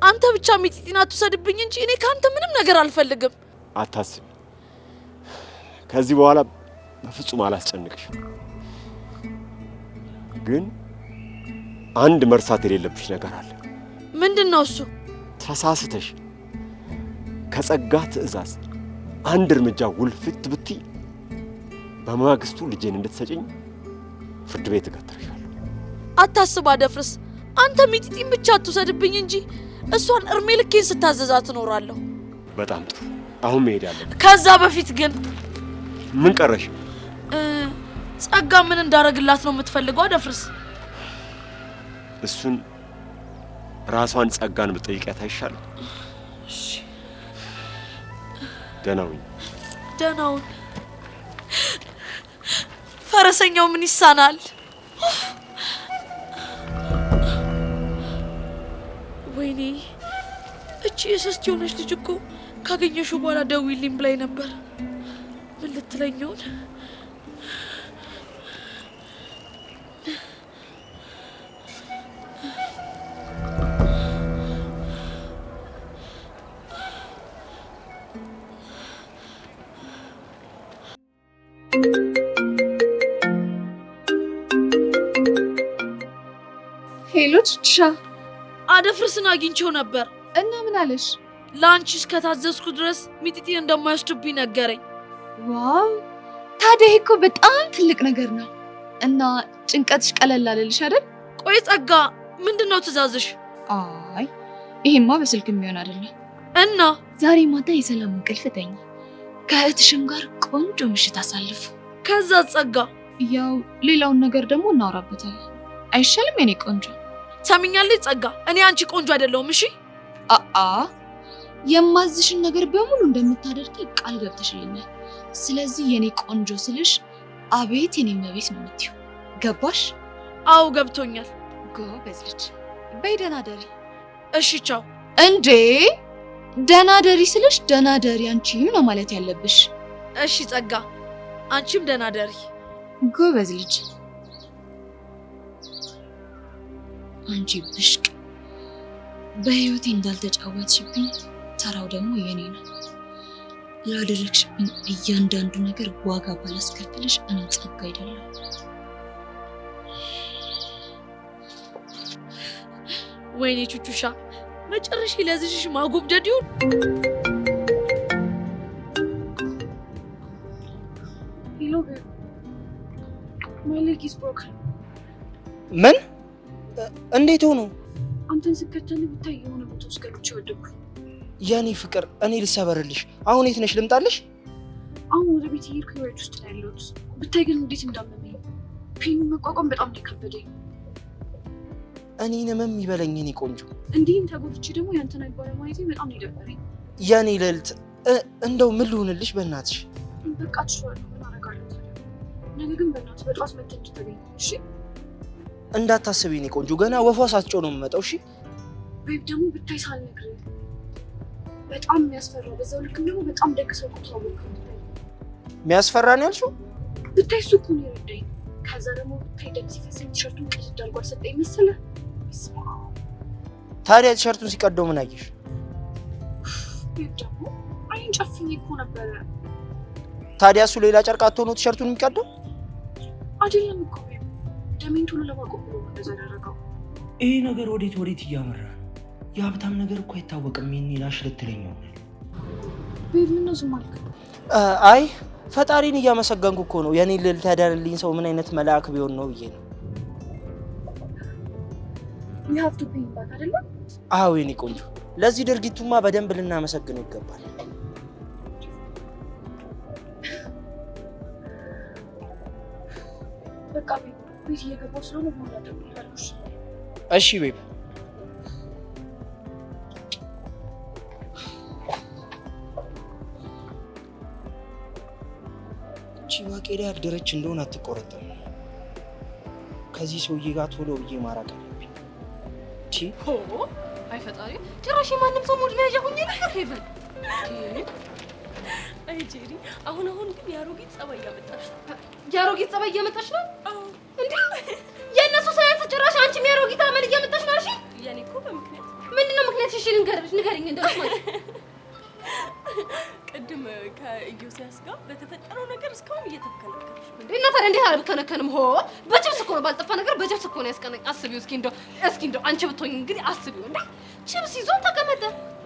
አንተ ብቻ ሚጢጢን አትውሰድብኝ እንጂ እኔ ካንተ ምንም ነገር አልፈልግም። አታስቢ። ከዚህ በኋላ በፍጹም አላስጨንቅሽም። ግን አንድ መርሳት የሌለብሽ ነገር አለ። ምንድነው እሱ? ተሳስተሽ ከጸጋ ትዕዛዝ አንድ እርምጃ ውልፍት ብትይ በማግስቱ ልጄን እንድትሰጪኝ ፍርድ ቤት እገትርሻለሁ። አታስብ አደፍርስ። አንተ ሚጢጢን ብቻ አትውሰድብኝ እንጂ እሷን እርሜ ልኬን ስታዘዛት እኖራለሁ። በጣም ጥሩ። አሁን መሄድ ያለብን። ከዛ በፊት ግን ምን ቀረሽ? ጸጋ ምን እንዳረግላት ነው የምትፈልገው አደፍርስ? እሱን ራሷን ጸጋን ብትጠይቂያት አይሻልም? እሺ ደህና ሁኚ። ደህና ሁን። ፈረሰኛው ምን ይሳናል? ወይኔ እቺ የስስት የሆነች ልጅ እኮ ካገኘሽው በኋላ ደውይልኝ ብላኝ ነበር። ምን ልትለኝ ይሆን? ሄሎ ቺቻ፣ አደፍርስን አግኝቼው ነበር እና ምን አለሽ? ለአንቺ እስከታዘዝኩ ድረስ ሚጢጢን እንደማይወስድብኝ ነገረኝ። ዋው! ታዲያ ይሄ እኮ በጣም ትልቅ ነገር ነው እና ጭንቀትሽ ቀለል አለልሽ አይደል? ቆይ ጸጋ፣ ምንድነው ትእዛዝሽ? አይ ይሄማ በስልክ የሚሆን አይደለም። እና ዛሬ ማታ የሰላም እንቅልፍ ተኝ፣ ከእህትሽም ጋር ቆንጆ ምሽት አሳልፉ። ከዛ ጸጋ፣ ያው ሌላውን ነገር ደግሞ እናወራበታለን። አይሻልም የኔ ቆንጆ? ሰሚኛለሽ ጸጋ፣ እኔ አንቺ ቆንጆ አይደለሁም። እሺ አአ የማዝሽን ነገር በሙሉ እንደምታደርጊ ቃል ገብተሽልኛል። ስለዚህ የኔ ቆንጆ ስልሽ አቤት የኔ መቤት ነው የምትይው። ገባሽ? አዎ ገብቶኛል። ጎበዝ ልጅ። በይ ደህና ደሪ። እሺ ቻው። እንዴ ደህና ደሪ ስልሽ ደህና ደሪ አንቺም ነው ማለት ያለብሽ። እሺ ጸጋ፣ አንቺም ደህና ደሪ። ጎበዝ ልጅ። አንቺ ብሽቅ በህይወቴ እንዳልተጫወትሽብኝ ተራው ደግሞ የኔ ነው። ላደረግሽብኝ እያንዳንዱ ነገር ዋጋ ባላስከፍልሽ እኔ ጸጋ አይደለም። ወይኔ ቹቹሻ፣ መጨረሻ ለዚህሽ ማጎብደድ ይሁን። ሄሎ ማይ ሌግ ኢዝ ብሮከን። ምን? እንዴት ሆኖ? አንተን ስከተል ብታይ የሆነ ቦታ ውስጥ ገብቼ ወደኩ። የኔ ፍቅር፣ እኔ ልሰበርልሽ። አሁን የት ነሽ? ልምጣልሽ? አሁን ወደ ቤት እየሄድኩ ወደ ውስጥ ነው ያለሁት። ብታይ ግን እንዴት እንዳመመኝ ፔኑን መቋቋም በጣም ከበደኝ። እኔንም የሚበለኝ የኔ ቆንጆ። እንዲህም ተጎድቼ ደግሞ ያንተን አይባለ ማለቴ በጣም ነው የደበረኝ። የኔ ልዕልት፣ እንደው ምን ልሁንልሽ? በእናትሽ በቃ ትችላለሁ። ምን አደርጋለሁ ታዲያ? ነገ ግን በእናትህ በጠዋት መተህ እንድትገኝ እሺ? እንዳታስቢ የኔ ቆንጆ፣ ገና ወፏ ሳትጮህ ነው የምመጣው። እሺ ቤብ፣ ደግሞ ብታይ ሳልነግርህ በጣም የሚያስፈራው፣ በዛው ልክም ደግሞ በጣም ደግ ሰው ነው። የሚያስፈራ ነው ያልሽው? ብታይ እሱ እኮ ነው የረዳኝ። ከዛ ደግሞ ብታይ ደም ሲፈሰኝ ቲሸርቱን ቅድድ አድርጎ አልሰጠኝ መሰለህ? ታዲያ ቲሸርቱን ሲቀደው ምን አየሽ? ቤብ፣ ደግሞ አይን ጨፍኜ እኮ ነበረ። ታዲያ እሱ ሌላ ጨርቅ አጥቶ ነው ቲሸርቱን የሚቀደው? አይደለም እኮ ቤብ፣ ደሜን ቶሎ ለማቆም ብሎ እንደዛ ያደረገው። ይሄ ነገር ወዴት እያመራ ነው? የሀብታም ነገር እኮ አይታወቅም። ይሄን ላሽ ልትለኝ ይሆናል። ቤብ፣ ምን ነው ዝም አልክ? አይ ፈጣሪን እያመሰገንኩ እኮ ነው። የኔ ልዕልት ያዳነልኝ ሰው ምን አይነት መልአክ ቢሆን ነው ብዬ ነው። you have to pay back አይደለም? አዎ የኔ ቆንጆ፣ ለዚህ ድርጊቱማ በደንብ ልናመሰግነው ይገባል። በቃ ቤት እየገባሁ ስለሆነ በኋላ እደውልልሃለሁ። እሺ ቤብ። እቺ ባቄላ ያደረች እንደሆነ አትቆረጠም። ከዚህ ሰውዬ ጋር ቶሎ ብዬ ማራቅ አለብኝ። እቺ አይ ፈጣሪ፣ ጭራሽ ማንም ሰው ሙድ መያዣ ሆኜ ነበር። ሄቨን አይ ጄሪ፣ አሁን ግን የአሮጊት ጸባይ እያመጣሽ ነው። የአሮጊት ጸባይ እያመጣሽ ነው? አዎ። እንዴ የእነሱ ሳይንስ ጭራሽ አንቺም የአሮጊት አመል እያመጣሽ ነው? እሺ የኔ እኮ በምክንያት ምንድነው ምክንያት? እሺ ንገሪኝ እንደው ማለት ቅድም ከኢዮስያስ ጋር በተፈጠረው ነገር እስካሁን እየተከለከለሽ ነው እንዴ? እና ታዲያ እንዴት አልከነከንም? ሆ በችብስ እኮ ነው ባልጠፋ ነገር በችብስ እኮ ነው ያስቀነኝ። አስቢው እስኪ እንደው አንቺ ብትሆኝ እንግዲህ አስቢው እንዴ ችብስ ይዞ ተቀመጠ።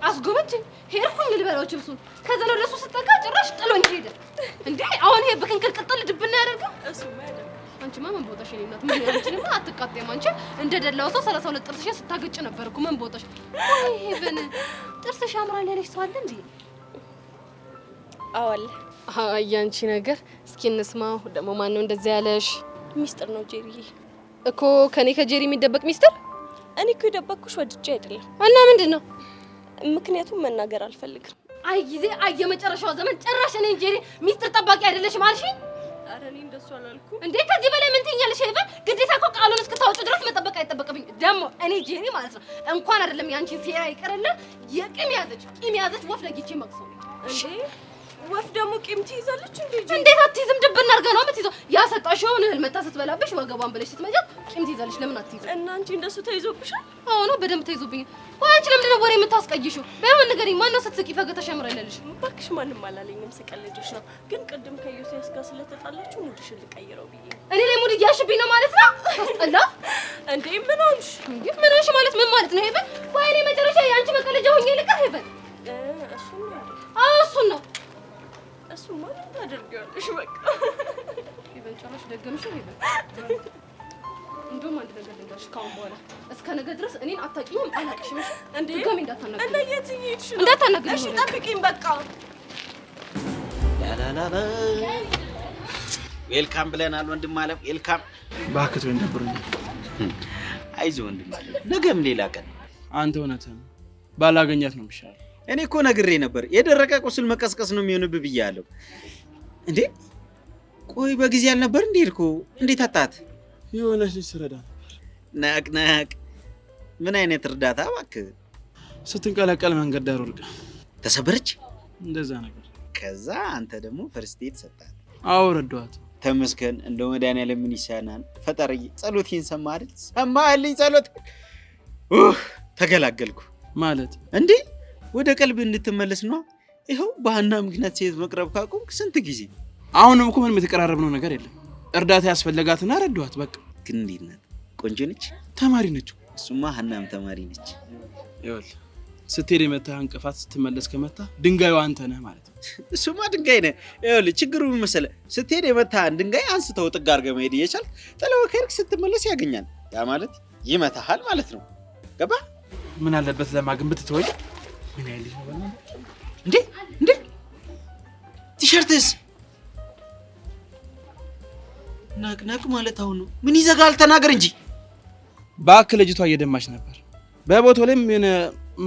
አስጎመችኝ ሄድኩኝ ልበላው ችብሱን። ከዛ ነው ለሱ ስጠጋ ጭራሽ ጥሎኝ ሄደ። እንዴ አሁን ይሄ በክንክል ቅጥል ድብና ያደርገው እሱ ማለት አንቺማ ምን ቦታሽ የኔ እናት? ምን አንቺንማ አትቃጤም። አንቺ እንደ ደላው ሰው 32 ጥርስሽ ስታገጭ ነበር እኮ ምን ቦታሽ? ወይ ሄቨን ጥርስሽ ያምራል ያለሽ ሰው አለ እንዴ? አዋለ ያንቺ ነገር እስኪ እንስማው። ደግሞ ማን ነው እንደዛ ያለሽ? ሚስጥር ነው ጄሪዬ። እኮ ከኔ ከጄሪ የሚደበቅ ሚስጥር? እኔ እኮ የደበቅኩሽ ወድጄ አይደለም። እና ምንድነው? ምክንያቱም መናገር አልፈልግም። አይ ጊዜ የመጨረሻው ዘመን ጭራሽ እኔ ጄሪ ሚስጥር ጠባቂ አይደለሽም አልሽኝ? ኧረ እኔ እንደሱ አላልኩም እንዴ። ከዚህ በላይ ምን ትይኛለሽ? ሄቨን ግዴታ እኮ ቃሉን እስክታወጪ ድረስ መጠበቅ አይጠበቅብኝ። ደግሞ እኔ ጄሪ ማለት ነው እንኳን አይደለም ያንቺን ሴራ ይቀርና ቂም ያዘች ወፍ ለጊቼ መቅሰው እንዴ። ወፍ ደግሞ ቂም ትይዛለች እንዴ? እንዴት አትይዝም? ድብና አድርጋ ነው የምትይዘው። ያሰጣሽውን እህል መታ ስትበላብሽ ወገቧን ብለሽ ስትመጫት ቂም ትይዛለች። ለምን አትይዝም? እና አንቺ እንደሱ ተይዞብሻል? አዎ ነው በደንብ ተይዞብኛል። ቆይ አንቺ ለምንድን ነው ወሬ የምታስቀይሽው? በምን ንገሪኝ። ማነው ስትስቂ ፈገግታሽ ያምራልልሽ? እባክሽ ማንም አላለኝም፣ ስቀልድሽ ነው። ግን ቅድም ከኢዮስያስ ጋር ስለተጣላችሁ ሙድሽን ልቀይረው ብዬ። እኔ ላይ ሙድ እያልሽብኝ ነው ማለት ነው? ታስጠላ እንዴ። ምን ሆንሽ? እንዴ ምን ሆንሽ ማለት ምን ማለት ነው? ሄቨን ቆይ እኔ መጨረሻ የአንቺ መቀለጃ ሆኜ ልቀር? ሄቨን እሱን ነው አይደል? አዎ እሱን ነው። እሱን ማለት ታደርጊዋለሽ። በቃ ሄቨን ጨረሽ ደገምሽ። ሄቨን እንደውም አንድ ነገር ልንገርሽ፣ ካሁን በኋላ እስከ ነገ ድረስ እኔን አታውቂኝም፣ አላውቅሽም። እንዴ ድጋሜ እንዳታናግሪኝ። እና የት እየሄድሽ ነው? እንዳታናግሪኝ። እሺ ጠብቂኝ በቃ። ላላላ ዌልካም ብለናል ወንድም አለም። ዌልካም ባክቶ እንደብሩኝ። አይዞህ ወንድም አለም፣ ነገም ሌላ ቀን። አንተ እውነትህን ባላገኛት ነው የሚሻለው። እኔ እኮ ነግሬ ነበር፣ የደረቀ ቁስል መቀስቀስ ነው የሚሆንብህ ብያለሁ። እንዴ ቆይ በጊዜ አልነበር እንዴ ሄድኩ? እንዴት አጣት? የሆነች ልጅ ስረዳ ነበር። ነቅ ምን አይነት እርዳታ እባክህ? ስትንቀለቀል መንገድ ዳር ወድቃ ተሰበረች፣ እንደዛ ነገር። ከዛ አንተ ደግሞ ፈርስት ኤድ ሰጣት? አዎ ረዳኋት። ተመስገን። እንደው መድኃኒዓለም ምን ይሳናል? ፈጣሪ ጸሎቴን ሰማ አይደል? ሰማህልኝ ጸሎት። ተገላገልኩ ማለት እንዴ? ወደ ቀልብ እንድትመለስ ነው። ይኸው በሀና ምክንያት ሴት መቅረብ ካቆምክ ስንት ጊዜ። አሁንም እኮ ምንም የተቀራረብነው ነገር የለም። እርዳታ ያስፈልጋትና ረዳኋት በቃ። ግን እንዴት ናት? ቆንጆ ነች? ተማሪ ነች። እሱማ ሀናም ተማሪ ነች። ይኸውልህ ስትሄድ የመታህ እንቅፋት ስትመለስ ከመታ ድንጋዩ አንተ ነህ ማለት ነው። እሱማ ድንጋይ ነህ። ይኸውልህ ችግሩ ምን መሰለህ? ስትሄድ የመታህን ድንጋይ አንስተው ጥግ አድርገህ መሄድ እየቻልክ ጥለው ከሄድክ ስትመለስ ያገኛል። ያ ማለት ይመታሃል ማለት ነው። ገባህ? ምን አለበት ለማግን ብትተወኝ? ምን ያህል ነው እንዴ? ቲሸርትስ ናቅ ማለት አሁን ነው። ምን ይዘጋል? ተናገር እንጂ። እባክህ ልጅቷ እየደማች ነበር። በቦታው ላይም የሆነ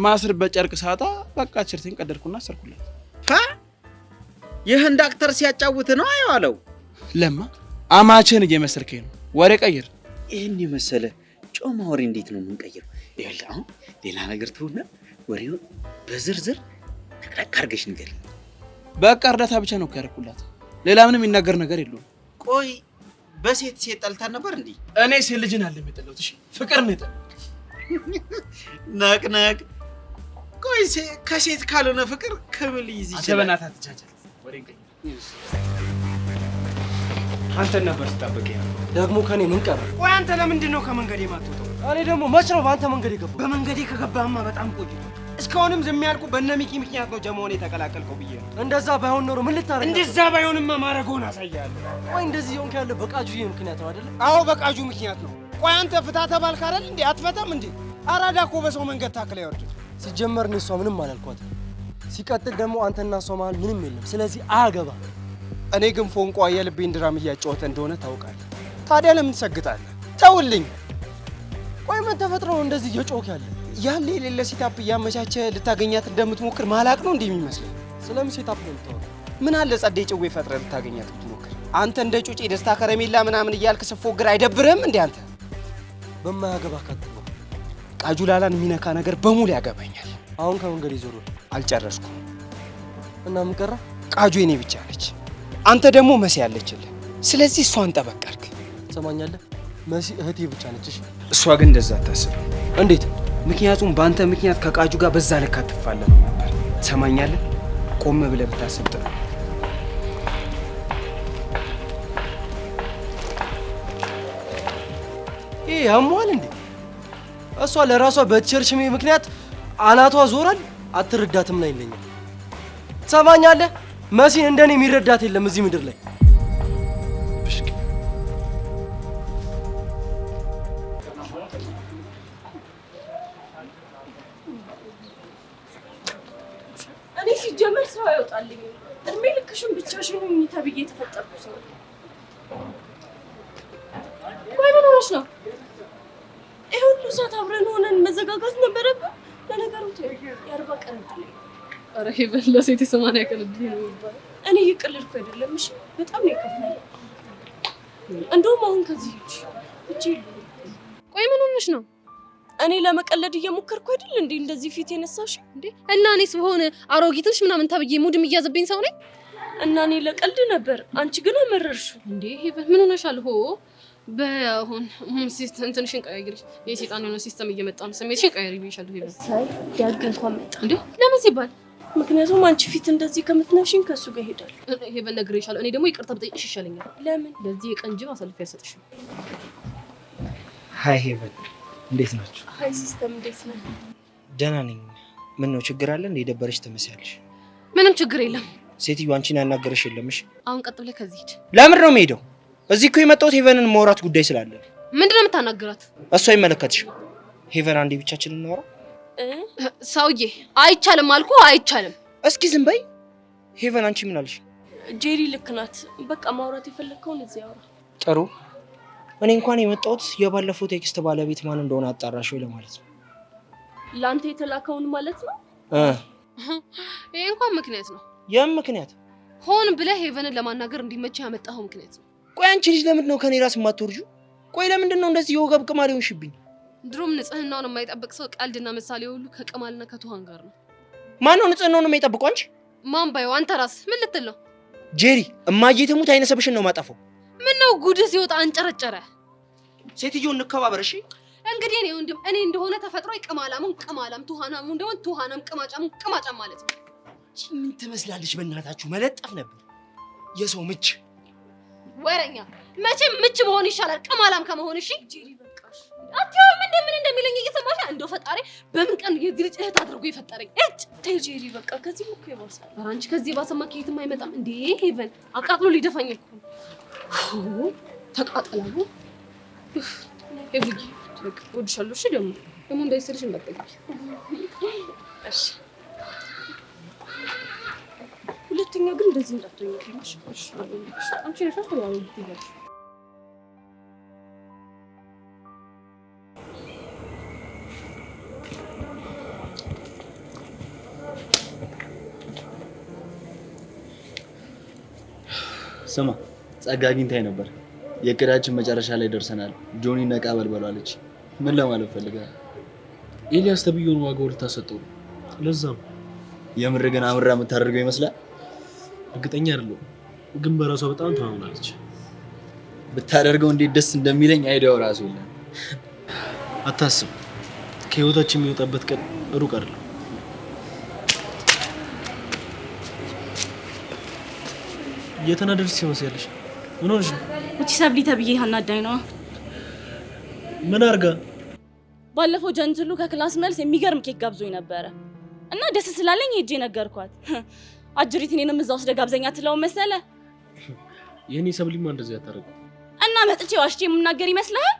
ማስርበት ጨርቅ ሳጣ በቃ ቲሸርቴን ቀደድኩና አሰርኩላት። ይህን ዳክተር ሲያጫውት ነው አየዋለው። ለማ አማችን እየመሰልከኝ ነው። ወሬ ቀይር። ይህን የመሰለ ጮማ ወሬ እንዴት ነው የምንቀይረው? ይኸውልህ አሁን ሌላ ነገር ትሁና ወሬውን በዝርዝር ጠቅለቅ አድርገሽ ንገሪኝ። በቃ እርዳታ ብቻ ነው ያደረኩላት። ሌላ ምንም የሚናገር ነገር የለውም። ቆይ በሴት ጠልታን ነበር እንዴ? እኔ ሴት ልጅን አለ የጠላሁት። እሺ ፍቅር ነው የጠላሁት። ናቅ ቆይ ከሴት ካልሆነ ፍቅር ከምን ሊይዝ ይችላል? አጀበናታ ትቻቻል። ወሬ ቀይር። አንተን ነበር ስጠብቅ ደግሞ ከኔ ምን ቀረ? ቆይ አንተ ለምንድን ነው ከመንገዴ የማትወጣው? እኔ ደግሞ መች ነው በአንተ መንገድ የገባው? በመንገዴ ከገባህማ በጣም ቆይቶ። እስካሁንም ዝም ያልኩ በእነ ሚኪ ምክንያት ነው ጀማውን የተቀላቀልከው ብዬ ነው። እንደዛ ባይሆን ኖሮ ምን ልታረግ? እንደዛ ባይሆንማ ማረገውን አሳያለሁ። ቆይ እንደዚህ ሆንክ ያለ በቃጁዬ ምክንያት ነው አይደለ? አዎ በቃጁ ምክንያት ነው። ቆይ አንተ ፍታ ተባልክ አይደል እንዴ? አትፈታም እንዴ? አራዳ እኮ በሰው መንገድ ታክለ ያወርድ። ሲጀመር እኔ እሷ ምንም አላልኳት። ሲቀጥል ደግሞ አንተና እሷ መሀል ምንም የለም። ስለዚህ አያገባ። እኔ ግን ፎንቋ የልቤን ድራም እያጫወተ እንደሆነ ታውቃለህ። ታዲያ ለምን ትሰግጣለህ? ተውልኝ። ቆይ ምን ተፈጥሮ ነው እንደዚህ እየጮክ ያለ? ያለ የሌለ ሴታፕ እያመቻቸ ልታገኛት እንደምትሞክር ማላቅ ነው እንዴ የሚመስለው? ስለምን ሴታፕ ነው የምታወራው? ምን አለ ጸደይ ጭዌ ፈጥረህ ልታገኛት ብትሞክር? አንተ እንደ ጩጬ ደስታ ከረሜላ ምናምን እያልክ ስትፎግር አይደብርህም እንዴ? አንተ በማያገባ ካትባ ቃጁላላን የሚነካ ነገር በሙሉ ያገባኛል። አሁን ከመንገድ ይዞሩ አልጨረስኩም እና ምን ቀረ? ቃጁ የኔ ብቻ ነች። አንተ ደግሞ መሲ ያለችልህ። ስለዚህ እሷን ጠበቅ አድርግ። ትሰማኛለህ? መሲ እህቴ ብቻ ነች። እሷ ግን እንደዛ አታስብም። እንዴት? ምክንያቱም በአንተ ምክንያት ከቃጁ ጋር በዛ ልክ አትፋለምም ነበር። ትሰማኛለህ? ቆም ብለህ ብታስብ ጥሩ። ይሄ ያሟል እንዴ? እሷ ለራሷ በቸርችሜ ምክንያት አናቷ ዞራል። አትረዳትም ነው ይለኛል። ትሰማኛለህ? መሲን እንደኔ የሚረዳት የለም እዚህ ምድር ላይ። እኔ ሲጀመር ሰው አይወጣልኝ። እድሜ ልክሽን ብቻሽን ሁኚ ተብዬ የተፈጠርኩ ሰው። ቆይ ምን ሆነሽ ነው? ይሄ ሁሉ ሰዓት አብረን ሆነን መዘጋጋት ነበረብን? ለነገሩ የአርባ ቀን እድል ነው። ኧረ ሄቨን ለሴት የ80 ቀን እድል ነው የሚባለው። እኔ እየቀለድኩ አይደለም። እሺ በጣም ነው የከፋኝ። እንደውም አሁን ከዚህ እቺ ቆይ ምን ሆነሽ ነው? እኔ ለመቀለድ እየሞከርኩ አይደል እንዴ እንደዚህ ፊት የነሳሽ እንዴ? እና እኔስ በሆነ አሮጊትሽ ምናምን ተብዬ ሙድ የሚያዝብኝ ሰው ነኝ? እና እኔ ለቀልድ ነበር፣ አንቺ ግን አመረርሽው እንዴ? ሄቨን ምን ሆነሻል? ሆ በአሁን ሲስተም ትንሽን ቀያይሪሽ። የሰይጣን የሆነ ሲስተም እየመጣ ነው። ስሜትሽን ቀያይሪ ብዬሻለሁ ሄቨን። ሳይ ያግ እንኳን መጣ እንዴ? ለምን ሲባል? ምክንያቱም አንቺ ፊት እንደዚህ ከምትነሽኝ ከሱ ጋር ሄዳል። ሄቨን ነግሬሻለሁ። እኔ ደግሞ ይቅርታ ብጠይቅሽ ይሻለኛል። ለምን? ለዚህ የቀን ጅብ አሳልፌ አልሰጥሽም። ሃይ ሄቨን፣ እንዴት ናችሁ? ሃይ ሲስተም፣ እንዴት ነህ? ደህና ነኝ። ምን ነው ችግር አለ እንዴ? የደበረሽ ትመስያለሽ። ምንም ችግር የለም። ሴትዮ አንቺን ያናገረሽ የለምሽ? አሁን ቀጥ ብለህ ከዚህ ሂድ። ለምን ነው የምሄደው? እዚህ እኮ የመጣሁት ሄቨንን ማውራት ጉዳይ ስላለ። ምንድነው የምታናግራት? እሷ አይመለከትሽም። ሄቨን አንዴ ብቻችንን እናወራ። ሰውዬ አይቻልም አልኩ፣ አይቻልም። እስኪ ዝም በይ ሄቨን። አንቺ ምን አልሽ? ጄሪ ልክ ናት። በቃ ማውራት የፈለግከውን እዚህ አውራ። ጥሩ። እኔ እንኳን የመጣሁት የባለፈው ቴክስት ባለቤት ማን እንደሆነ አጣራሽ ወይ ለማለት ነው። ለአንተ የተላከውን ማለት ነው? ይሄ እንኳን ምክንያት ነው። የምን ምክንያት? ሆን ብለህ ሄቨንን ለማናገር እንዲመች ያመጣኸው ምክንያት ነው። ቆይ አንቺ ልጅ ለምንድን ነው ከኔ ራስ የማትወርጁ? ቆይ ለምንድን ነው እንደዚህ የወገብ ቅማል ሆንሽብኝ? ድሮም ንጽህናውን የማይጠብቅ ሰው ቀልድና ምሳሌ ሁሉ ከቅማልና ከትኋን ጋር ነው። ማን ነው ንጽህናውን የማይጠብቀው? አንቺ ማን ባየው? አንተ ራስህ ምን ልትል ነው? ጄሪ እማዬ ትሙት አይነሰብሽን ነው ማጠፋው። ምን ነው ጉድህ ሲወጣ አንጨረጨረ። ሴትዮ እንከባበር እሺ። እንግዲህ እኔ ወንድም እኔ እንደሆነ ተፈጥሮ ቅማላሙን ቅማላም ትኋናሙ እንደሆነ ትኋናም ቅማጫሙን ቅማጫም ማለት ነው። ምን ትመስላለች? በእናታችሁ መለጠፍ ነበር የሰው ምች። ወረኛ መቼም ምች መሆን ይሻላል ቅማላም ከመሆን። እሺ ጄሪ በቃሽ። አትያው ምን እንደሚለኝ እየሰማሽ እንደው ፈጣሪ በምን ቀን የዚህ ልጅ እህት አድርጎ የፈጠረኝ። እጭ ተይ ጄሪ በቃ ከዚህ እኮ ይባሳል። ኧረ አንቺ ከዚህ ባሰማ ከየትም አይመጣም እንዴ። ሄቨን አቃጥሎ ሊደፋኝ እኮ ተቃጠላሉ። ሄቭጊ ወድሻለሁ። እሺ ደግሞ እንዳይስልሽ እንዳትጠጊ እሺ። ሁለተኛ ግን እንደዚህ እንዳትሆኝ ከማሽ እሺ። አንቺ ነሽ ያው ይላል። ስማ ጸጋ አግኝታኝ ነበር። የእቅዳችን መጨረሻ ላይ ደርሰናል። ጆኒ ነቃ በልበሏለች። ምን ለማለት ፈልጋለህ? ኤልያስ ተብዬውን ዋጋው ልታሰጠው ነው። ለዛም የምር ግን አምራ የምታደርገው ይመስላል። እርግጠኛ አይደለሁም፣ ግን በራሷ በጣም ታምናለች። ብታደርገው እንዴት ደስ እንደሚለኝ አይዲያው ራሱ የለም። አታስብ፣ ከህይወታችን የሚወጣበት ቀን ሩቅ አይደለም። የተናደድሽ ሲመስልሽ ምን ሆነሽ ነው? እቺ ሰብሊ ተብዬ አናዳኝ ነው። ምን አርጋ? ባለፈው ጀንትሉ ከክላስ መልስ የሚገርም ኬክ ጋብዞኝ ነበረ እና ደስ ስላለኝ ሄጄ ነገርኳት። አጅሪት እኔንም እዛ ውስጥ ጋብዘኛ ትለው መሰለ። የኔ ሰብሊማ እንደዚህ ያታረቁ እና መጥቼ ዋሽቼ የምናገር ይመስልሃል?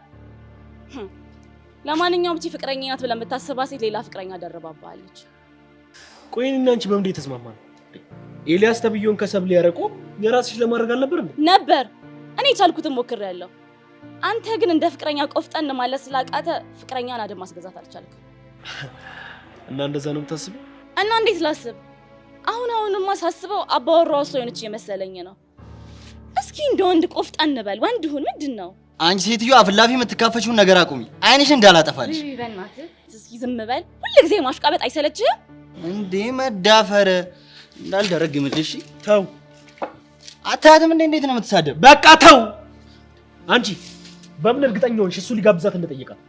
ለማንኛውም እቺ ፍቅረኛ ናት ብለን የምታስባ ሴት ሌላ ፍቅረኛ ደርባባለች። ቆይ እኔና አንቺ በምንድን የተስማማን? ኤልያስ ተብዬውን ከሰብሊ ያረቁ የራስሽ ለማድረግ አልነበር እንዴ? ነበር። እኔ ቻልኩትን ሞክሬያለሁ። አንተ ግን እንደ ፍቅረኛ ቆፍጠን ማለት ስላቃተ ፍቅረኛን አደም ማስገዛት አልቻልክም። እና እንደዛ ነው የምታስበው? እና እንዴት ላስብ? አሁንማ ሳስበው አባወራው ሰው የሆነች የመሰለኝ ነው። እስኪ እንደ ወንድ ቆፍጠን በል፣ ወንድ ሁን። ምንድን ነው አንቺ ሴትዮ አፍላፊ የምትካፈችውን ነገር አቁሚ፣ አይንሽ እንዳላጠፋልሽ። በእናትህ እስኪ ዝም በል። ሁልጊዜ ማሽቃበጥ አይሰለችህም እንዴ? መዳፈር እንዳልደረግምልሽ። ተው። አታያትም እንዴ? እንዴት ነው የምትሳደብ? በቃ ተው። አንቺ በምን እርግጠኛ ሆንሽ እሱ ሊጋብዛት እንደጠየቃት?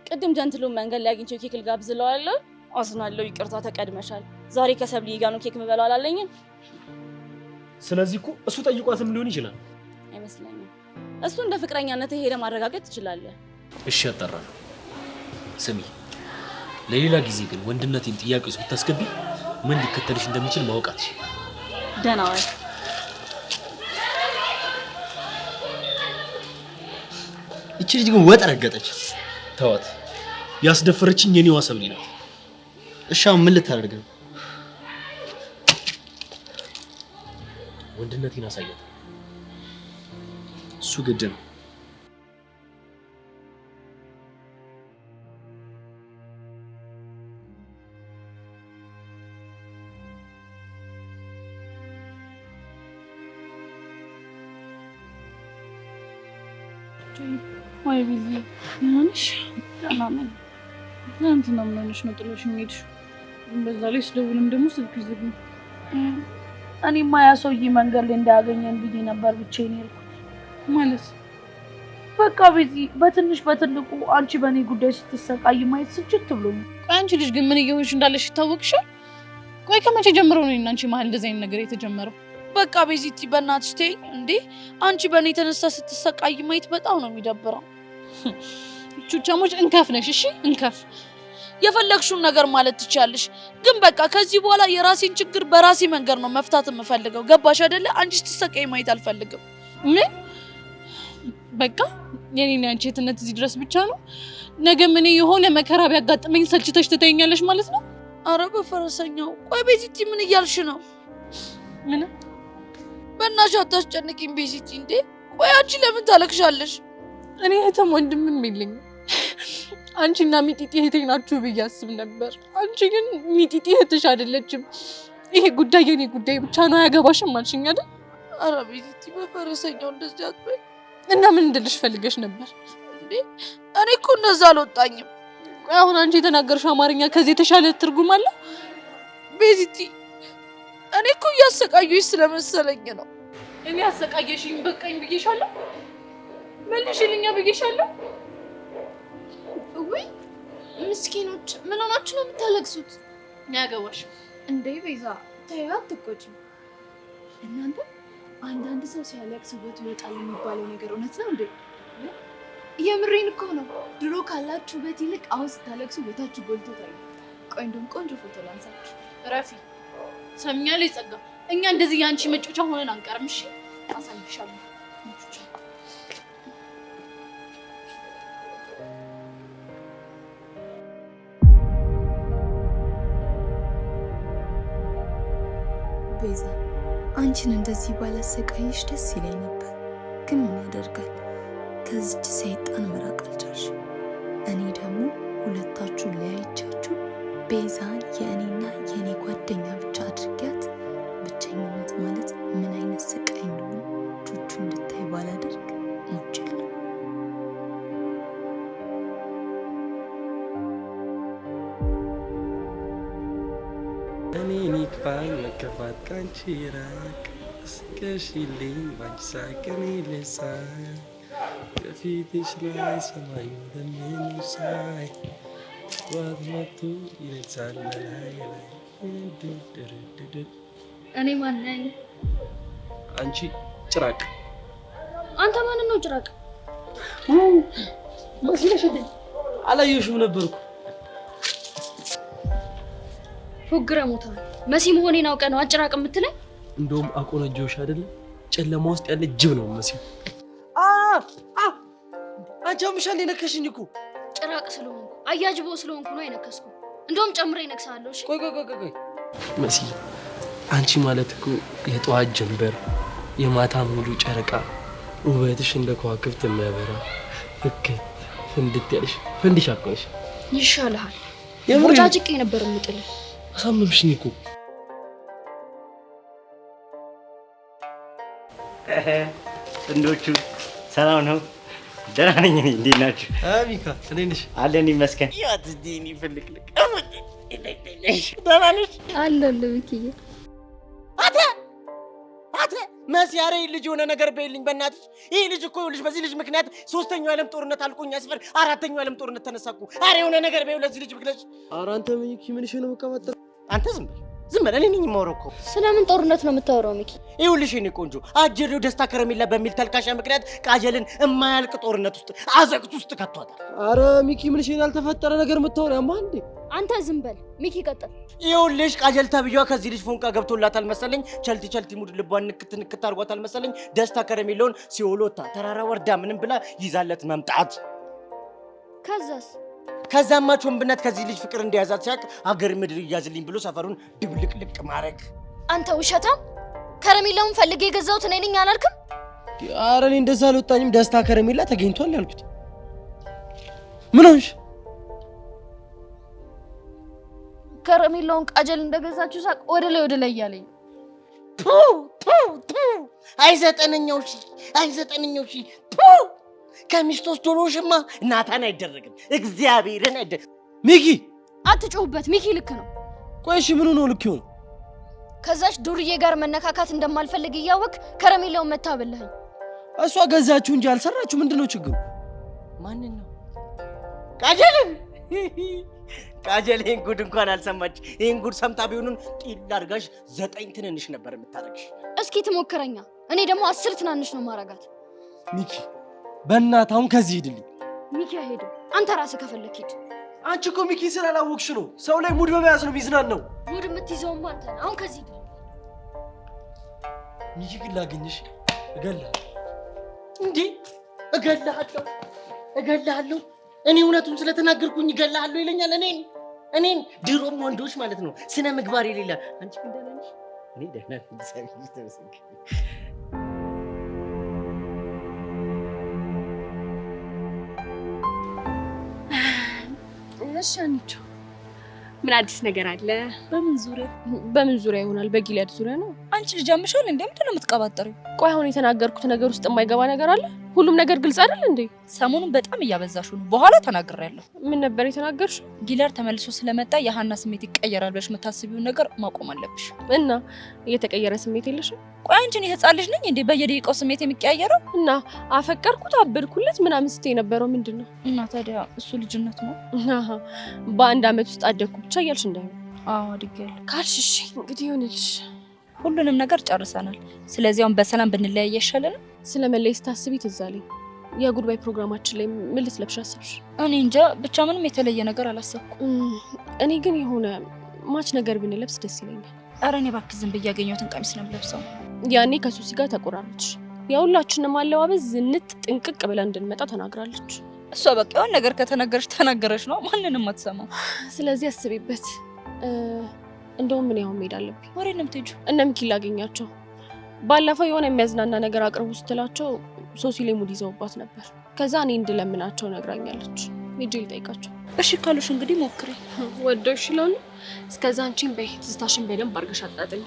ቅድም ጀንትሉን መንገድ ላይ አግኝቼው ኬክ ልጋብዝለዋለሁ። አዝናለሁ፣ ይቅርታ ተቀድመሻል። ዛሬ ከሰብሊ ጋር ነው ኬክ የምበላው አላለኝም። ስለዚህ እኮ እሱ ጠይቋትም ሊሆን ይችላል። አይመስለኝም። እሱ እንደ ፍቅረኛነት ሄደ ማረጋገጥ ትችላለህ። እሺ ያጠራለሁ። ስሚ፣ ለሌላ ጊዜ ግን ወንድነቴን ጥያቄ ውስጥ ብታስገቢ ምን ሊከተልሽ እንደሚችል ማወቃት። ደህና ዋል። እቺ ልጅ ግን ወጥ ረገጠች። ተዋት። ያስደፈረችኝ የኔዋ ሰብሊ ናት። እሺ አሁን ምን ልታደርግ ነው? ወንድነቴን አሳያት። እሱ ግድ ነው። ወይ ቢዚ ያንሽ አናምን ትናንትና ምን ሆነሽ ነው ጥሎሽ የምሄድሽው? በዛ ላይ ስደውልም ደግሞ ስልክ ዝግ ነው። እኔማ ያ ሰውዬ መንገድ ላይ እንዳያገኘን ብዬ ነበር ብቻዬን የሄድኩት። ማለት በቃ ቢዚ በትንሽ በትልቁ አንቺ በእኔ ጉዳይ ስትሰቃይ ማየት ስልችት ብሎኝ። ቆይ አንቺ ልጅ ግን ምን እየሆንሽ እንዳለሽ ይታወቅሻል? ቆይ ከመቼ ጀምሮ ነው እና አንቺ መሀል እንደዚህ አይነት ነገር የተጀመረው? በቃ ቤዚቲ በእናትሽ ተይኝ እንዴ! አንቺ በእኔ የተነሳ ስትሰቃይ ማየት በጣም ነው የሚደብረው። ቹቻሞች እንከፍ ነሽ። እሺ እንከፍ። የፈለግሽውን ነገር ማለት ትችያለሽ፣ ግን በቃ ከዚህ በኋላ የራሴን ችግር በራሴ መንገድ ነው መፍታት የምፈልገው። ገባሽ አይደለ? አንቺ ስትሰቃይ ማየት አልፈልግም። ምን በቃ የኔና አንቺ የትነት እዚህ ድረስ ብቻ ነው? ነገ ምን የሆነ መከራ ቢያጋጥመኝ ሰልችተሽ ትተኛለሽ ማለት ነው? አረ በፈረሰኛው። ቆይ ቤዚቲ ምን እያልሽ ነው? ምን በእናትሽ አታስጨንቂኝ ቤዚቲ። እንዴ ቆይ አንቺ ለምን ታለቅሻለሽ? እኔ እህትም ወንድምም የለኝም። አንቺና ሚጢጢ እህቴ ናችሁ ብዬ አስብ ነበር። አንቺ ግን ሚጢጢ እህትሽ አይደለችም። ይሄ ጉዳይ የኔ ጉዳይ ብቻ ነው፣ አያገባሽም አልሽኝ አይደል? አረ ቤዚቲ በፈረሰኛው እንደዚህ አትበይ። እና ምን እንድልሽ ፈልገሽ ነበር? እንዴ እኔ እኮ እንደዛ አልወጣኝም። አሁን አንቺ የተናገርሽው አማርኛ ከዚህ የተሻለ ትርጉም አለው? ቤዚቲ እኔ እኮ እያሰቃዩሽ ስለመሰለኝ ነው። እኔ አሰቃየሽኝ በቃኝ ብዬሻለሁ? መልሽልኛ ብዬሻለሁ? ውይ ምስኪኖች ምን ሆናችሁ ነው የምታለቅሱት? ያገባሽ እንዴ ቤዛ ተይው አትቆጪ። እናንተ አንዳንድ ሰው ሲያለቅስ ውበቱ ይወጣል የሚባለው ነገር እውነት ነው እንዴ? የምሬን እኮ ነው። ድሮ ካላችሁ ውበት ይልቅ አሁን ስታለቅሱ ውበታችሁ ጎልቶ ታዩ። ቆይ እንደውም ቆንጆ ፎቶ ላንሳችሁ። ረፊ ሰምኛለሁ። ይጸጋ እኛ እንደዚህ ያንቺ መጮቻ ሆነን አንቀርም። እሺ አሳይሻለሁ። ቤዛ አንቺን እንደዚህ ባላሰቃይሽ ደስ ይለኝ ነበር፣ ግን ምን ያደርጋል ከዚች ሰይጣን መራቅ አልቻልሽም። እኔ ደግሞ ሁለታችሁን ለያይቻችሁ ቤዛን የእኔና የእኔ ጓደኛ ብቻ አድርጊያት። ብቸኝነት ማለት ምን አይነት ስቃይ እንደሆነ ቹቹ እንድታይ ባላደርግ ሞችል። እኔ ይክፋኝ መከፋት ካንቺ ራቅ፣ እስከሽልኝ ባንቺ ሳቅ እኔ ልሳቅ፣ ከፊትሽ ላይ ሰማዩ ለምኑ ሳይ፣ ጠዋት መጥቶ ይነግሳል ላይ ላይ። እኔ ማን ነኝ? አንቺ ጭራቅ። አንተ ማንን ነው ጭራቅ? መስለሽ እንዴ? አላየሽም ነበርኩ። ፎግረ ሞታ መሲ መሆኔን አውቀ ነው አጭራቅ የምትለኝ? እንደውም አቆነጆሽ አይደለ? ጨለማ ውስጥ ያለ ጅብ ነው መሲ። አንቺ አምሻል የነከሽኝ እኮ ጭራቅ ስለሆንኩ አያጅቦ ስለሆንኩ ነው የነከስኩ። እንደውም ጨምሬ እነክሳለሁ። እሺ ቆይ መሲ፣ አንቺ ማለት እኮ የጠዋት ጀንበር፣ የማታ ሙሉ ጨረቃ፣ ውበትሽ እንደ ከዋክብት የሚያበራ ፍክት ፍንድት ያለሽ ፈንዲሻ እኮ ነሽ። ይሻልሃል። ቦጫጭቄ ነበር የምጥልህ። አሳመምሽኝ እኮ። ጥንዶቹ ሰላም ነው? ደህና ነኝ እኔ። እንዴት ናችሁ? ሚካ እንዴት ነሽ? አለን ይመስገን። ያት ዲኒ ፍልቅልቅ ደህና ነሽ? አለሁልህ ሚኪዬ። መሲ ኧረ ልጅ የሆነ ነገር በይልኝ በእናትሽ። ይህ ልጅ እኮ ይኸውልሽ በዚህ ልጅ ምክንያት 3ኛው ዓለም ጦርነት አልቆኛ ሲፈር 4ኛው ዓለም ጦርነት ተነሳኩ። ኧረ የሆነ ነገር በይው ለዚህ ልጅ ብለሽ። ኧረ አንተ ሚኪ ምንሽ ነው የምትቀባጥረው? አንተ ዝም በል እኔ ነኝ የማወራው እኮ። ስለምን ጦርነት ነው የምታወራው ሚኪ? ይኸውልሽ የእኔ ቆንጆ አጀሬው ደስታ ከረሜላ በሚል ተልካሻ ምክንያት ቃጀልን የማያልቅ ጦርነት ውስጥ አዘቅት ውስጥ ከቷታል። ኧረ ሚኪ ምንሽ ያልተፈጠረ ነገር የምታወራው ያማ እንዴ? አንተ ዝም በል ሚኪ ቀጥል። ይኸውልሽ ቃጀል ተብዬዋ ከዚህ ልጅ ፎንቃ ገብቶላታል መሰለኝ። ቸልቲ ሙድ ልቧን ንክት አድርጓታል መሰለኝ። ደስታ ከረሜላውን ሲወሎታ ተራራ ወርዳ ምንም ብላ ይዛለት መምጣት። ከዛማ ቾምብነት ከዚህ ልጅ ፍቅር እንደያዛት ሲያቅ አገር ምድር ይያዝልኝ ብሎ ሰፈሩን ድብልቅልቅ ማድረግ። አንተ ውሸታም! ከረሜላውን ፈልጌ የገዛሁት እኔ ነኝ አላልክም? ኧረ እኔ እንደዛ አልወጣኝም። ደስታ ከረሜላ ተገኝቷል ያልኩት። ምን ሆንሽ? ከረሜላውን ቃጀል እንደገዛችሁ ሳቅ ወደ ላይ እያለኝ አይዘጠነኛው ሺ ከሚስቶስ ዶሮሽማ ናታን አይደረግም። እግዚአብሔርን አይደረግም። ሚኪ አትጮህበት። ሚኪ ልክ ነው። ቆይ እሺ ምን ነው ልክ ይሆን? ከዛች ዱርዬ ጋር መነካካት እንደማልፈልግ እያወቅ ከረሜላውን መታበልህ። እሷ ገዛችሁ እንጂ አልሰራችሁ። ምንድነው ችግሩ? ማንን ነው? ቃጀልን ቃጀል ይሄን ጉድ እንኳን አልሰማች። ይሄን ጉድ ሰምታ ቢሆኑን ጢል አድርጋሽ 9 ትንንሽ ነበር የምታረግሽ። እስኪ ትሞክረኛ። እኔ ደግሞ 10 ትናንሽ ነው ማረጋት። ሚኪ በእናትህ አሁን ከዚህ ሂድልኝ። ሚኪ አይሄድም። አንተ ራስህ ከፈለክ ሂድ። አንቺ እኮ ሚኪ ስላላወቅሽ ነው። ሰው ላይ ሙድ በመያዝ ነው ሚዝናናው። ሙድ የምትይዘውማ አንተ ነህ። አሁን ከዚህ ሂድ። ሚኪ ግን ላገኝሽ እገልሃለሁ። እንዴ እገልሃለሁ። እኔ እውነቱን ስለተናገርኩኝ እገልሃለሁ ይለኛል። እኔን ድሮም ወንዶች ማለት ነው ስነ ምግባር የሌላ። አንቺ ግን ደህና ነሽ? እኔ ደህና ነኝ። እግዚአብሔር ይመስገን። እሺ አንቺ ምን አዲስ ነገር አለ? በምን ዙሪያ ይሆናል? በጊልያድ ዙሪያ ነው። አንቺ ልጅ አምሻል እንዴ? ምንድን ነው የምትቀባጠሪው? ቆይ አሁን የተናገርኩት ነገር ውስጥ የማይገባ ነገር አለ? ሁሉም ነገር ግልጽ አይደል እንዴ? ሰሞኑን በጣም እያበዛሽው ነው። በኋላ ተናግሬያለሁ። ምን ነበር የተናገርሽው? ጊልያድ ተመልሶ ስለመጣ የሀና ስሜት ይቀየራል ብለሽ የምታስቢውን ነገር ማቆም አለብሽ። እና እየተቀየረ ስሜት የለሽም? ቆይ አንቺ እኔ ህፃን ልጅ ነኝ እንዴ በየደቂቃው ስሜት የሚቀያየረው? እና አፈቀርኩት አበድኩለት ምናምን ስትይ የነበረው ምንድን ነው? እና ታዲያ እሱ ልጅነት ነው። በአንድ አመት ውስጥ አደግኩ ብቻ እያልሽ እንዳይሆን። አዎ አድጌያለሁ ካልሽ እሺ እንግዲህ ይሁንልሽ። ሁሉንም ነገር ጨርሰናል። ስለዚህ አሁን በሰላም ብንለያይ ይሻላል። ስለመለይ ስታስቢ ትዝ አለኝ። የጉድባይ ፕሮግራማችን ላይ ምን ልትለብሽ አሰብሽ? እኔ እንጃ ብቻ ምንም የተለየ ነገር አላሰብኩም። እኔ ግን የሆነ ማች ነገር ብንለብስ ደስ ይለኛል። ኧረ እኔ እባክህ ዝም ብዬ ያገኘሁትን ቀሚስ ነው የምለብሰው። ያኔ ከሱሲ ጋር ተቆራረጥሽ። የሁላችንም አለባበስ ዝንጥ ጥንቅቅ ብለን እንድንመጣ ተናግራለች። እሷ በቃ የሆነ ነገር ከተነገረች ተናገረች ነው። ማንንም አትሰማም። ስለዚህ አስቢበት። እንደውም ምን ያው መሄድ አለብኝ። ወሬ ነው የምትሄጂው? እነ ሚኪ ላገኛቸው። ባለፈው የሆነ የሚያዝናና ነገር አቅርቡ ስትላቸው ሶሲ ላይ ሙድ ይዘውባት ነበር። ከዛ እኔ እንድለምናቸው ነግራኛለች። ሂጅ ልጠይቃቸው። እሺ ካሉሽ እንግዲህ ሞክሪ። ወደው ይችላል። እስከዛ አንቺን በይ ትዝታሽን በደንብ አድርገሽ አጣጥሚ።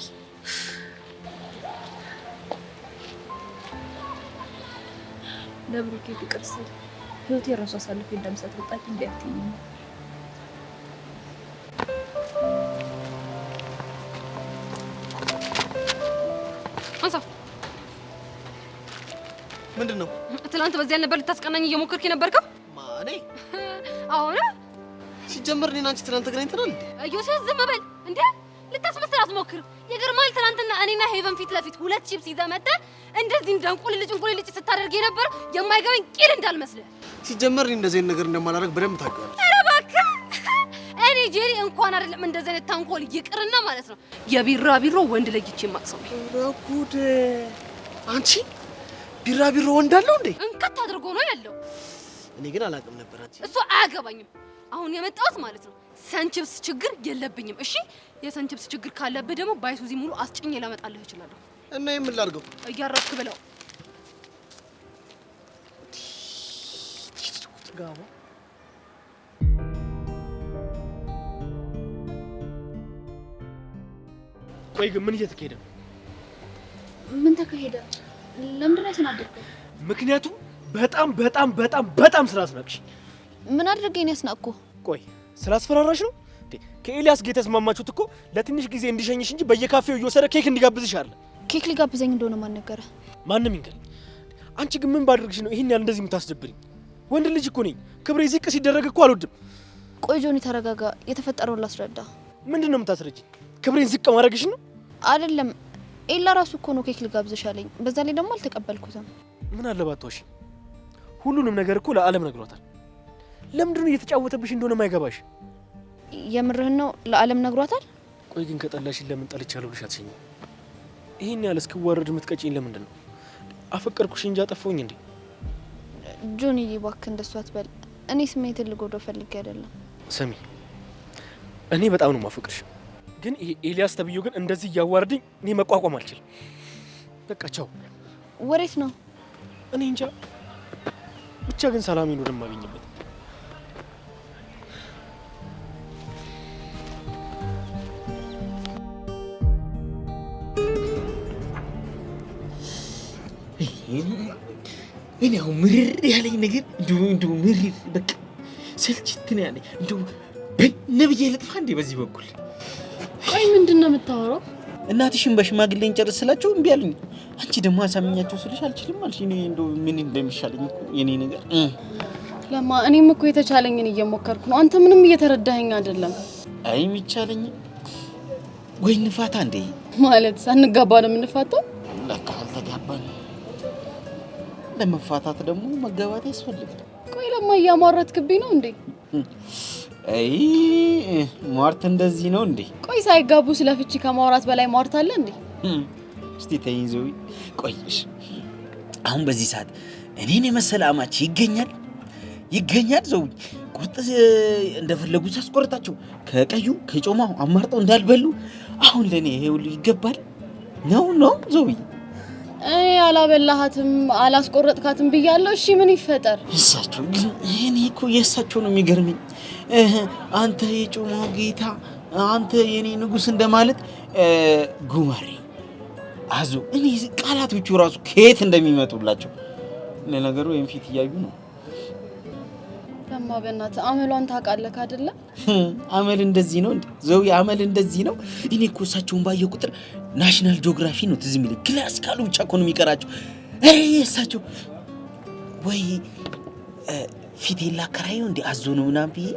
ለብሩኬ ፍቅር ስል ህይወቴ ራሱ አሳልፌ እንደምሰጥ ወጣት እንዲያትኝ ምንድን ነው? ትናንት በዚያ ነበር ልታስቀናኝ እየሞከርክ የነበርከው? ማኔ አሁን ሲጀመር እኔና አንቺ ትናንት ተገናኝተናል እንዴ? እዮሴፍ ዝም በል እንዴ! ልታስመስል አትሞክር። ይገርማል። ትናንትና እኔና ሄቨን ፊት ለፊት 2 ቺፕስ ይዘህ መጥተህ እንደዚህ እንቁልልጭ ስታደርግ የነበረው የማይገባኝ ቂል እንዳልመስልህ። ሲጀመር እኔ እንደዚህ ነገር እንደማላደርግ በደንብ ታውቂዋለሽ። ኧረ እባክህ እኔ ጄሪ እንኳን አይደለም እንደዚህ አይነት ታንኮል ይቅርና ማለት ነው የቢራቢሮ ወንድ ለይቼ የማቅሰው ነው። ኧረ ጉድ! አንቺ ቢራቢሮ ወንድ አለው እንዴ? እንከት አድርጎ ነው ያለው። እኔ ግን አላውቅም ነበር። አንቺ እሱ አያገባኝም። አሁን የመጣሁት ማለት ነው ሰንችብስ ችግር የለብኝም። እሺ የሰንችብስ ችግር ካለብህ ደግሞ ባይሱዚ ሙሉ አስጭኜ ላመጣልህ እችላለሁ። እና የምን ላድርገው? እያረፍክ ብለው ጋባ ቆይ ግን ምን እየተካሄደ ነው? ምን ተካሄደ? ለምንድን ነው የተናደድከው? ምክንያቱም በጣም ስላስናቅሽ። ምን አድርገኝ ነው ያስናቅኩ? ቆይ ስላስፈራራሽ ነው እንዴ? ከኤልያስ ጋር የተስማማችሁት እኮ ለትንሽ ጊዜ እንዲሸኝሽ እንጂ በየካፌው እየወሰደ ኬክ እንዲጋብዝሽ አይደል? ኬክ ሊጋብዘኝ እንደሆነ ማን ነገረ? ማንም ይንገር። አንቺ ግን ምን ባድርግሽ ነው ይሄን ያህል እንደዚህ የምታስደብሪኝ? ወንድ ልጅ እኮ ነኝ። ክብሬ ዝቅ ሲደረግ እኮ አልወድም። ቆይ ጆኒ ተረጋጋ። የተፈጠረውን ላስረዳ። ምንድን ነው የምታስረጂኝ? ክብሬን ዝቅ ማድረግሽ ነው? አይደለም ኤላ ራሱ እኮ ነው ኬክ ልጋብዝሽ አለኝ። በዛ ላይ ደግሞ አልተቀበልኩትም። ምን አለባት ዋሽ? ሁሉንም ነገር እኮ ለዓለም ነግሯታል። ለምንድን ነው እየተጫወተብሽ እንደሆነ ማይገባሽ? የምርህን ነው? ለዓለም ነግሯታል? ቆይ ግን ከጠላሽን ለምን ጠልቻለሁ ብለሽ አትሸኝም? ይሄን ያህል እስክዋረድ የምትቀጪኝ ለምንድን ነው? አፈቀርኩሽ እንጂ አጠፋሁኝ እንዴ? ጆኒዬ እባክህ እንደሱ አትበል። እኔ ስሜትን ልጎዳው ፈልጌ አይደለም። ስሚ፣ እኔ በጣም ነው ማፈቅርሽ፣ ግን ይሄ ኤልያስ ተብዮ ግን እንደዚህ እያዋረደኝ እኔ መቋቋም አልችልም። በቃ ቻው። ወዴት ነው? እኔ እንጃ፣ ብቻ ግን ሰላሜን ወደማገኝበት። እኔ አሁን ምርር ያለኝ ነገር እንደው ምርር በቃ ሰልችት ነው ያለኝ። እንደው በነብዬ ልጥፋ እንዴ በዚህ በኩል። ቆይ ምንድን ነው የምታወራው? እናትሽን በሽማግሌ እንጨርስ ስላቸው እምቢ አሉኝ። አንቺ ደግሞ አሳምኛቸው ስልሽ አልችልም አልሽ። እኔ እንደው ምን እንደሚሻለኝ እኮ የኔ ነገር ለማ እኔም እኮ የተቻለኝን እየሞከርኩ ነው። አንተ ምንም እየተረዳኸኝ አይደለም። አይ የሚቻለኝ ወይ ንፋታ እንዴ ማለት ሳንጋባ ነው የምንፋታው? ለካ አልተጋባን። ለመፋታት ደግሞ መጋባት ያስፈልጋል። ቆይ ለማ እያሟረትክብኝ ነው እንዴ? አይ ሟርት እንደዚህ ነው እንዴ? ቆይ ሳይጋቡ ስለፍቺ ከማውራት በላይ ሟርት አለ እንዴ? እስቲ ተይዘው ቆይሽ። አሁን በዚህ ሰዓት እኔን የመሰለ አማች ይገኛል ዘው ቁርጥ እንደፈለጉ ሳስቆርጣቸው ከቀዩ ከጮማው አማርጠው እንዳልበሉ አሁን ለኔ ይሄ ሁሉ ይገባል ነው ዘው አላበላሃትም አላስቆረጥካትም ብያለሁ። እሺ ምን ይፈጠር? እሳቸው ግን እኔ እኮ የእሳቸው ነው የሚገርመኝ። አንተ የጮማው ጌታ፣ አንተ የኔ ንጉስ እንደማለት ጉማሬ አዞ። እኔ ቃላቶቹ ራሱ ከየት እንደሚመጡላቸው ለነገሩ ወይም ፊት እያዩ ነው። ለማ በእናትህ አመሏን ታውቃለህ አይደለ? አመል እንደዚህ ነው እንዴ? ዘው አመል እንደዚህ ነው። እኔ እኮ እሳቸውን ባየው ቁጥር ናሽናል ጂኦግራፊ ነው ትዝ የሚለኝ። ክላስ ካሉ ብቻ እኮ ነው የሚቀራቸው። እሳቸው ወይ ፊቴን ላከራየው እንዴ አዞ ነው ምናምን ብዬ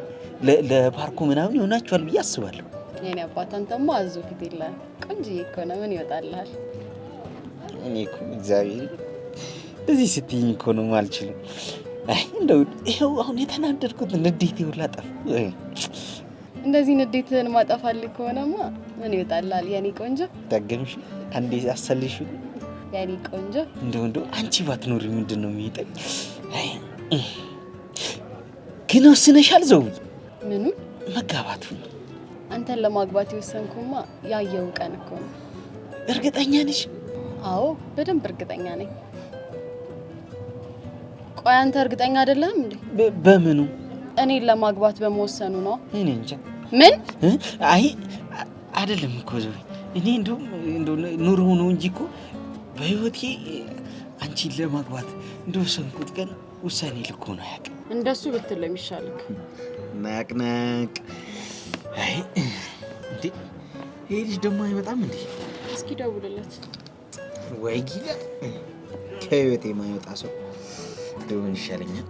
ለፓርኩ ምናምን ይሆናቸዋል ብዬ አስባለሁ። የኔ አባት አንተማ አዞ ፊት የለህም። ቆንጆዬ እኮ ነው። ምን ይወጣልሃል? እኔ እኮ እግዚአብሔር እዚህ ስትይኝ እኮ ነው አልችልም። እንደው ይሄው አሁን የተናደድኩት ንዴቴ ሁላ ጠፋ። እንደዚህ ንዴትህን ማጠፋልህ ከሆነማ ምን ይወጣልሃል? የኔ ቆንጆ ደገምሽ አንዴ አሰልሽ የኔ ቆንጆ። እንደው አንቺ ባትኖሪ ምንድን ነው የሚጠኝ? ግን ወስነሻል ዘው? ምኑ? መጋባቱ። አንተን ለማግባት የወሰንኩማ ያየው ቀን እኮ ነው። እርግጠኛ ነሽ? አዎ በደንብ እርግጠኛ ነኝ። ቆይ አንተ እርግጠኛ አይደለህም እንዴ? በምኑ? እኔን ለማግባት በመወሰኑ ነው። እኔ እንጃ። ምን? አይ አይደለም እኮ ዘው። እኔ እንደው ኑሮ ነው እንጂ እኮ በህይወቴ አንቺን ለማግባት እንደወሰንኩት ቀን ውሳኔ ልኮ ነው ያውቅ። እንደሱ ብትል ለሚሻልክ ናቅናቅ። አይ እንዴ ይሄ ልጅ ደግሞ አይመጣም እንዴ? እስኪ ደውልለት። ወይ ጊዜ ከህይወቴ የማይወጣ ሰው ምን ይሻለኛል?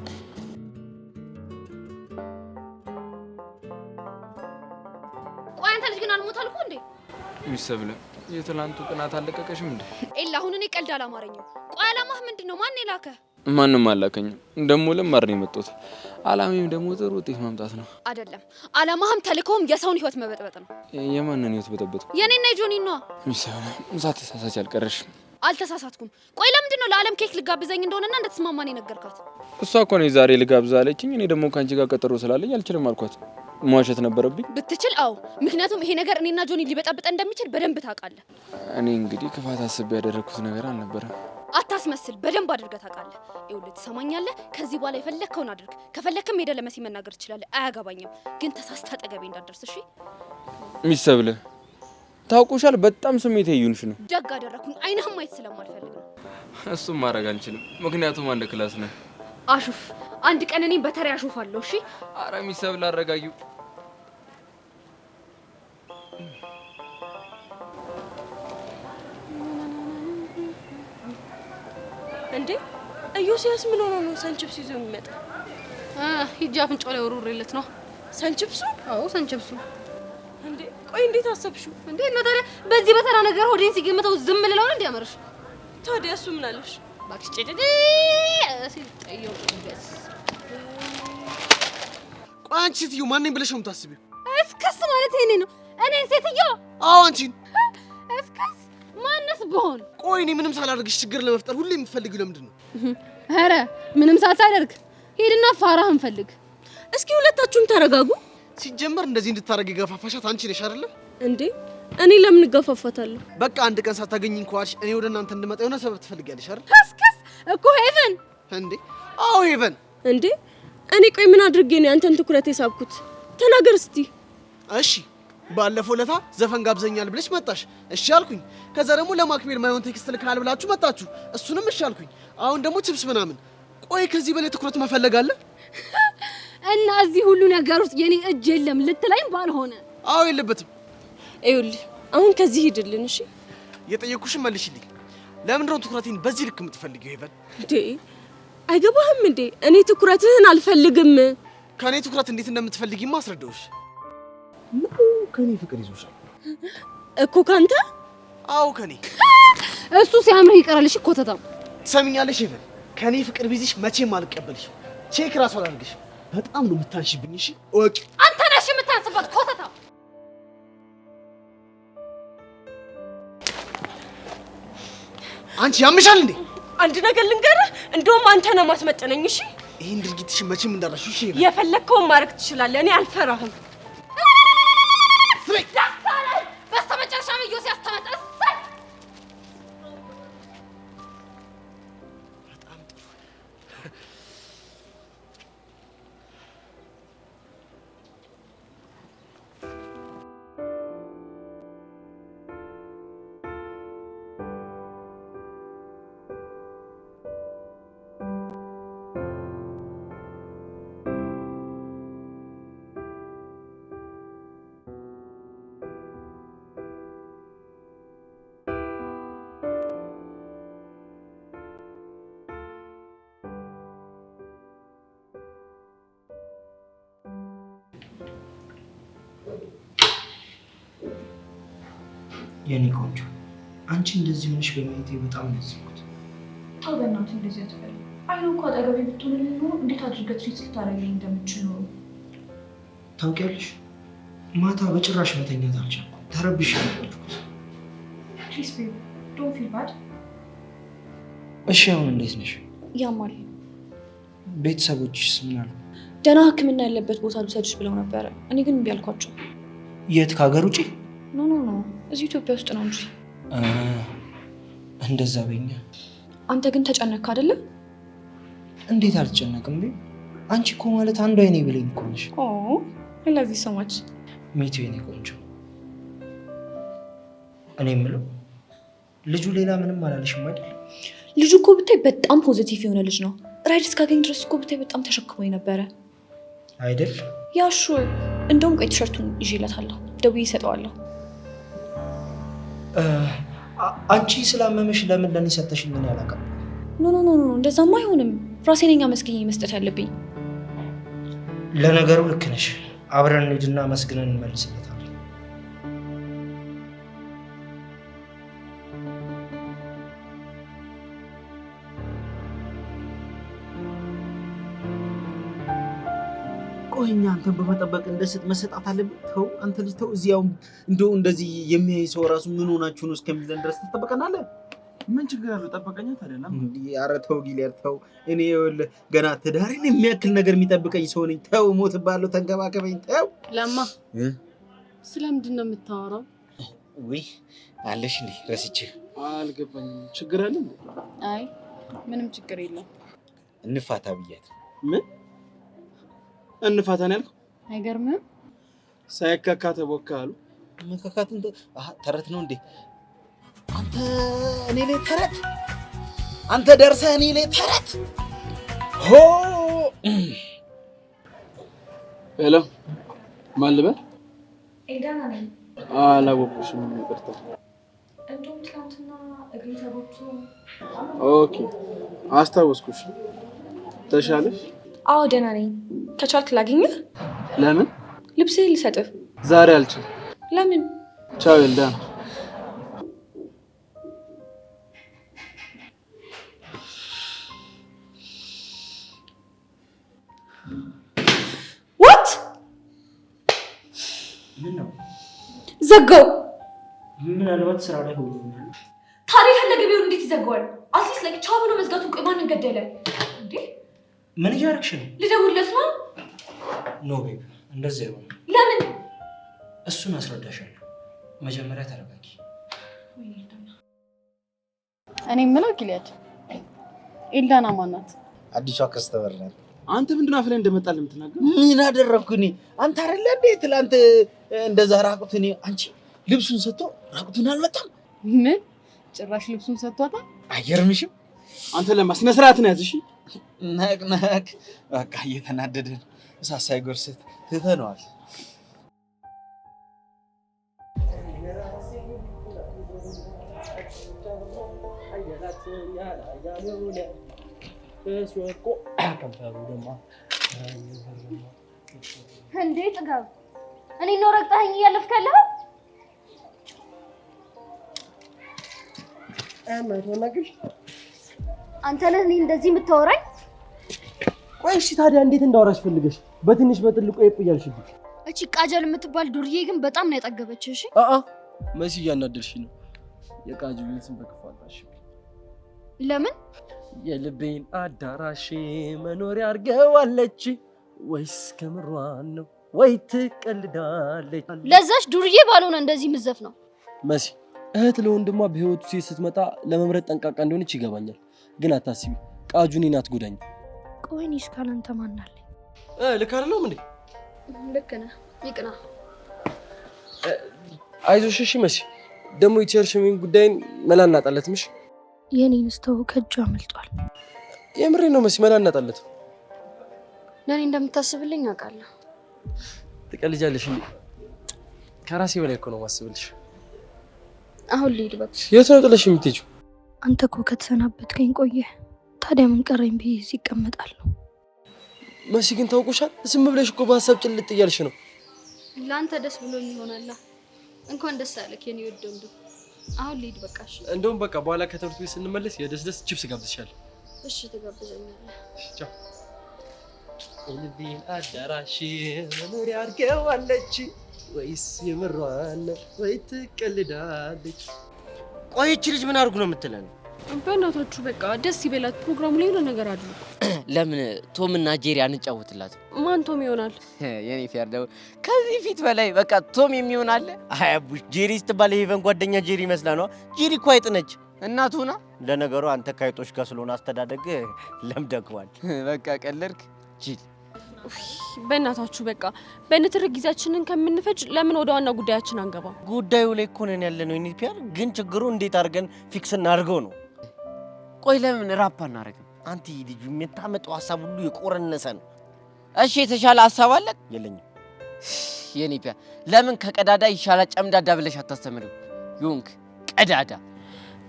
ቆይ አንተ ልጅ ግን አልሞት አልኩ እንዴ? ሚሰብለ የትላንቱ ቅናት አለቀቀሽም እንዴ? ኤላ አሁን እኔ ቀልድ አላማረኝም። ቆይ አላማህ ምንድነው? ማን የላከ? ማንም አላከኝም። ደሞ ለማር ነው የመጣሁት። አላማዬም ደግሞ ጥሩ ውጤት ማምጣት ነው። አይደለም አላማህም ተልከውም የሰውን ህይወት መበጥበጥ ነው። የማንን ህይወት በጠበጥኩ? የኔና የጆኒ ነው። ሚሰብለ ሳትሳሳች አልቀረሽም። አልተሳሳትኩም። ቆይ ለምንድን ነው ለዓለም ኬክ ልጋብዘኝ እንደሆነና እንደተስማማን የነገርካት? እሷ እኮ ነው ዛሬ ልጋብዛ አለችኝ። እኔ ደግሞ ካንቺ ጋር ቀጠሮ ስላለኝ አልችልም አልኳት። መዋሸት ነበረብኝ? ብትችል አዎ። ምክንያቱም ይሄ ነገር እኔና ጆኒ ሊበጣበጥ እንደሚችል በደንብ ታውቃለህ። እኔ እንግዲህ ክፋት አስቤ ያደረኩት ነገር አልነበረም። አታስመስል። በደንብ አድርገህ ታውቃለህ። ይኸውልህ ትሰማኛለህ? ከዚህ በኋላ የፈለግከውን አድርግ። ከፈለግክም ሄደህ ለመሲ መናገር ትችላለህ። አያገባኝም። ግን ተሳስተህ አጠገቤ እንዳትደርስ እሺ? ሚሰብለ ታውቁሻል። በጣም ስሜት ይዩንሽ ነው። ደግ አደረኩኝ። አይንህም ማየት ስለማልፈልግ ነው። እሱም ማድረግ አንችልም፣ ምክንያቱም አንድ ክላስ ነን። አሹፍ አንድ ቀን እኔም በተራ አሹፋለሁ። እሺ? አረ ሚሰብለ አረጋጊው። እንዴ ኢዮስያስ ምን ሆኖ ነው ሰንችፕስ ይዞ የሚመጣ? ሂጂ አፍንጫው ላይ ወሩሬለት ነው። ሰንችፕሱ? አዎ ሰንችፕሱ። እንዴ ቆይ እንዴት አሰብሽው? እንዴ ነው ታዲያ በዚህ በተራ ነገር ሆዴን ሲገምተው ዝም ልለው ነው እንዲያመርሽ? ታዲያ እሱ ምን አለሽ? ባክሽ ጨጨጨ ሲጠየው ደስ ቆይ አንቺ ሴትዮ ማንንም ብለሽ ነው የምታስቢው? እስከስ ማለት ይሄኔ ነው? እኔ ሴትዮ? አዎ አንቺን። እስከስ ማንስ ብሆን? ቆይ እኔ ምንም ሳላደርግሽ ችግር ለመፍጠር ሁሌ የምትፈልጊው ለምንድን ነው? ኧረ ምንም ሳታደርግ ሄድና ፋራህን ፈልግ። እስኪ ሁለታችሁም ተረጋጉ። ሲጀመር እንደዚህ እንድታረግ የገፋፋሻት አንቺ ነሽ አይደለ? እንዴ እኔ ለምን እጋፋፋታለሁ? በቃ አንድ ቀን ሳታገኝኝ ከዋልሽ እኔ ወደ እናንተ እንድመጣ የሆነ ሰበብ ትፈልጊያለሽ አይደል? እስከስ እኮ ሄቨን። እንዴ አዎ ሄቨን። እንዴ እኔ ቆይ ምን አድርጌ ነው አንተን ትኩረት የሳብኩት? ተናገር እስቲ። እሺ ባለፈው ለታ ዘፈን ጋብዘኛል ብለሽ መጣሽ። እሺ አልኩኝ። ከዛ ደግሞ ለማክቤል ማይሆን ቴክስት ልካል ብላችሁ መጣችሁ። እሱንም እሺ አልኩኝ። አሁን ደግሞ ቺፕስ ምናምን። ቆይ ከዚህ በላይ ትኩረት መፈለግ አለ? እና እዚህ ሁሉ ነገር ውስጥ የኔ እጅ የለም ልትለኝ ባልሆነ። አዎ የለበትም። ይኸውልህ አሁን ከዚህ ሂድልን። እሺ የጠየኩሽን መልሽልኝ። ለምንድን ነው ትኩረቴን በዚህ ልክ የምትፈልጊው ሄቨን? እንዴ አይገባህም እንዴ? እኔ ትኩረትህን አልፈልግም። ከኔ ትኩረት እንዴት እንደምትፈልጊማ አስረዳውሽ። ከኔ ፍቅር ይዞሻል እኮ ካንተ? አዎ ከኔ። እሱ ሲያምር ይቀራልሽ ኮተታም። ትሰሚኛለሽ ሄቨን? ከኔ ፍቅር ቢዝሽ መቼም አልቀበልሽ። ቼክ ራስ አላርግሽ። በጣም ነው የምታንሽብኝ። እሺ ወቂ አንተ ነሽ የምታንስበት ኮተታም። አንቺ ያምሻል እንዴ? አንድ ነገር ልንገርህ፣ እንደውም አንተ ነህ ማስመጠነኝ። እሺ ይሄን ድርጊትሽ መቼም እንዳረሽው። እሺ የፈለግከውን ማድረግ ትችላለህ። እኔ አልፈራህም። በስተመጨረሻም ኢዮስያስ ተመለሰ። የኔ ቆንጆ አንቺ እንደዚህ ሆነሽ በማየቴ በጣም ነው ያዘንኩት። ተው በእናትህ እንደዚህ አትበል። አይኑ እኮ አጠገቤ ብትሆንልኝ ኖሮ እንዴት አድርገህ ትሪት ልታደርገኝ እንደምችል ኖሮ። ታውቂያለሽ ማታ በጭራሽ መተኛት አልቻልኩም። ተረብሼ ነበር። ፕሊዝ ቤቢ ዶንት ፊል ባድ። እሺ አሁን እንዴት ነሽ? ያማል። ቤተሰቦችሽ ምን አሉ? ደህና ሕክምና ያለበት ቦታ ልውሰድሽ ብለው ነበረ። እኔ ግን እምቢ አልኳቸው። የት? ከሀገር ውጪ? ኖ ኖ ኖ እዚህ ኢትዮጵያ ውስጥ ነው እንጂ። እንደዛ በኛ። አንተ ግን ተጨነቅክ አይደለ? እንዴት አልተጨነቅም? አንቺ እኮ ማለት አንዱ አይኔ ብለኝ እኮ ነሽ። ኦ አይ ላቭ ዩ ሶ ማች ሚቱ የኔ ቆንጆ። እኔ የምለው ልጁ ሌላ ምንም አላለሽም አይደል? ልጁ እኮ ብታይ በጣም ፖዚቲቭ የሆነ ልጅ ነው። ራይድ እስካገኝ ድረስ እኮ ብታይ በጣም ተሸክሞኝ ነበረ አይደል? ያ ሹር። እንደውም ቆይ ቲሸርቱን ይዤለታለሁ፣ ደውዬ እሰጠዋለሁ። አንቺ ስላመመሽ ለምን ለኔ ሰጠሽኝ? ምን ያላቀም? ኖ ኖ ኖ ኖ እንደዛማ አይሆንም። ራሴ ነኝ አመስግኜ መስጠት ያለብኝ። ለነገሩ ልክ ነሽ። አብረን እንሂድና መስግነን እንመልስለታለን። ቆይ እኛ አንተን በመጠበቅ እንደስጥ መሰጣት አለብን? ተው አንተ ልጅ ተው። እዚያው እንደው እንደዚህ የሚያይ ሰው ራሱ ምን ሆናችሁ ነው እስከሚለን ድረስ ትጠበቀናለህ? ምን ችግር አለው? ጠበቀኛ ታዲያ። ኧረ ተው ጊሊያድ ተው። እኔ ይኸውልህ ገና ትዳሬን የሚያክል ነገር የሚጠብቀኝ ሰው ነኝ። ተው እሞትብሃለሁ፣ ተንከባከበኝ። ተው ለማ ስለምንድን ነው የምታወራው? ውይ አለሽ እንዴ? ረስቼህ አልገባኝም። ችግር አለ? አይ ምንም ችግር የለም። እንፋታ ብያት። ምን እንፋታ ነው ያልከው? አይገርምም? ሳይካካ ተቦካ አሉ። መካካት ተረት ነው እንዴ? አንተ እኔ ላይ ተረት፣ አንተ ደርሰህ እኔ ላይ ተረት። ሆ ሄሎ፣ ማን ልበል? ኤዳና ነኝ። አላወኩሽም፣ ይቅርታ። እንደውም ትናንትና እግሬ ተቦቶ። ኦኬ አስታወስኩሽ። ተሻለሽ? አዎ ደህና ነኝ። ከቻልክ ላግኝህ? ለምን? ልብስህን ልሰጥህ። ዛሬ አልችልም። ለምን? ቻው ኤልዳና። ዋት ዘጋው። ምናልባት ስራ ላይ ሆኖ ታዲያ ፈለገ ቢሆን እንዴት ይዘጋዋል? አትሊስት ላይ ቻው ብሎ መዝጋቱን ቆይ ማንን ገደለ እንዴ? ምን እያደረግሽ ነው? ልደውልለት ነው? ኖ ቤብ፣ እንደዚህ አይሆንም። ለምን? እሱን አስረዳሻለሁ። መጀመሪያ ተረጋጊ። እኔ የምለው ጊልያድ፣ ኤልዳና ማናት? አዲሷ ከስተመር ናት። አንተ ምንድነው አፍላይ እንደመጣልህ የምትናገር? ምን አደረኩ እኔ? አንተ አይደለ እንዴ ትላንት እንደዛ ራቁትን አንቺ ልብሱን ሰጥቶ ራቁቱን አልመጣም? ምን ጭራሽ ልብሱን ሰጥቷታል? አይገርምሽም? አንተ ለማስነ ስርዓት ነው ያዝሽ። ነቅ ነቅ በቃ እየተናደደን እሳት ሳይጎርሰት ትተነዋል። እንዴ ጥጋብ፣ እኔ ነው ረግጠኸኝ እያለፍክ ያለኸው? አንተ ነህ እኔ እንደዚህ የምታወራኝ? ቆይ እሺ ታዲያ እንዴት እንዳወራሽ ፈልገሽ በትንሽ በትልቁ እያልሽብኝ? እቺ ቃጀል የምትባል ዱርዬ ግን በጣም ነው ያጠገበችሽ። እሺ መሲ እያናደድሽ ነው። የቃጀልን ስም በክፉ አጣሽ። ለምን? የልቤን አዳራሽ መኖሪያ አድርገዋለች ወይስ ከምሯን ነው ወይ ትቀልዳለች? ለዛሽ ዱርዬ ባልሆነ እንደዚህ ምዘፍ ነው መሲ። እህት ለወንድሟ በህይወቱ ሴት ስትመጣ ለመምረጥ ጠንቃቃ እንደሆነች ይገባኛል። ግን አታስቢ፣ ቃጁ እኔን አትጎዳኝ። ቆይ እኔስ ካላንተ ማን አለኝ? ልክ አይደለም እንዴ? ልክ ነህ። ይቅና። አይዞሽ እሺ መሲ። ደግሞ የቸርሽሚን ጉዳይን መላ እናጣለትም። እሺ የኔን ስተው ከእጁ አመልጧል። የምሬን ነው መሲ፣ መላ እናጣለት። ለኔ እንደምታስብልኝ አውቃለሁ። ትቀልጃለሽ እንዴ? ከራሴ በላይ እኮ ነው ማስብልሽ። አሁን ልሂድ በቃ። የት ነው ጥለሽ የምትሄጂው? አንተ እኮ ከተሰናበትከኝ ቆየ። ታዲያ ምን ቀረኝ ብዬ እዚህ እቀመጣለሁ። መሲ ግን ታውቁሻል፣ ዝም ብለሽ እኮ በሀሳብ ጭልጥ እያልሽ ነው። ለአንተ ደስ ብሎኝ ይሆናል። እንኳን ደስ አለህ የኔ ውድ ወንድም። አሁን ልሂድ በቃ። እሺ እንደውም በቃ በኋላ ከትምህርት ቤት ስንመለስ የደስ ቺፕስ ጋብዝሻለሁ። እሺ ትጋብዘኛለህ። ቻው። የልቤን አዳራሽ መኖሪያ አድርገዋለች ወይስ የምሯን ወይ ትቀልዳለች? ቆይ እቺ ልጅ ምን አድርጉ ነው የምትለን? በእናታችሁ በቃ ደስ ይበላት። ፕሮግራሙ ላይ የሆነ ነገር አድርጉ። ለምን ቶም እና ጄሪ አንጫወትላት? ማን ቶም ይሆናል? የኔ ፊያርደው ከዚህ ፊት በላይ በቃ ቶም የሚሆን አለ? አያቡሽ ጄሪ ስትባል የሄቨን ጓደኛ ጄሪ መስላ ነው። ጄሪ እኮ አይጥ ነች። እናቱና ለነገሩ አንተ ከአይጦች ጋር ስለሆነ አስተዳደግ ለምደግዋል። በቃ ቀለድክ ጂል። በእናታችሁ በቃ በንትርክ ጊዜያችንን ከምንፈጅ ለምን ወደ ዋና ጉዳያችን አንገባም? ጉዳዩ ላይ እኮ ነን ያለ ነው። እኔ ፒያር ግን ችግሩ እንዴት አድርገን ፊክስ እናድርገው ነው። ቆይ ለምን ራፕ አናደርግም? አንተ ልጅ የምታመጣው ሀሳብ ሁሉ የቆረነሰ ነው። እሺ የተሻለ ሀሳብ አለ? የለኝም። የኔ ፒያር ለምን ከቀዳዳ ይሻላል ጨምዳዳ ብለሽ አታስተምሪው? ዩንክ ቀዳዳ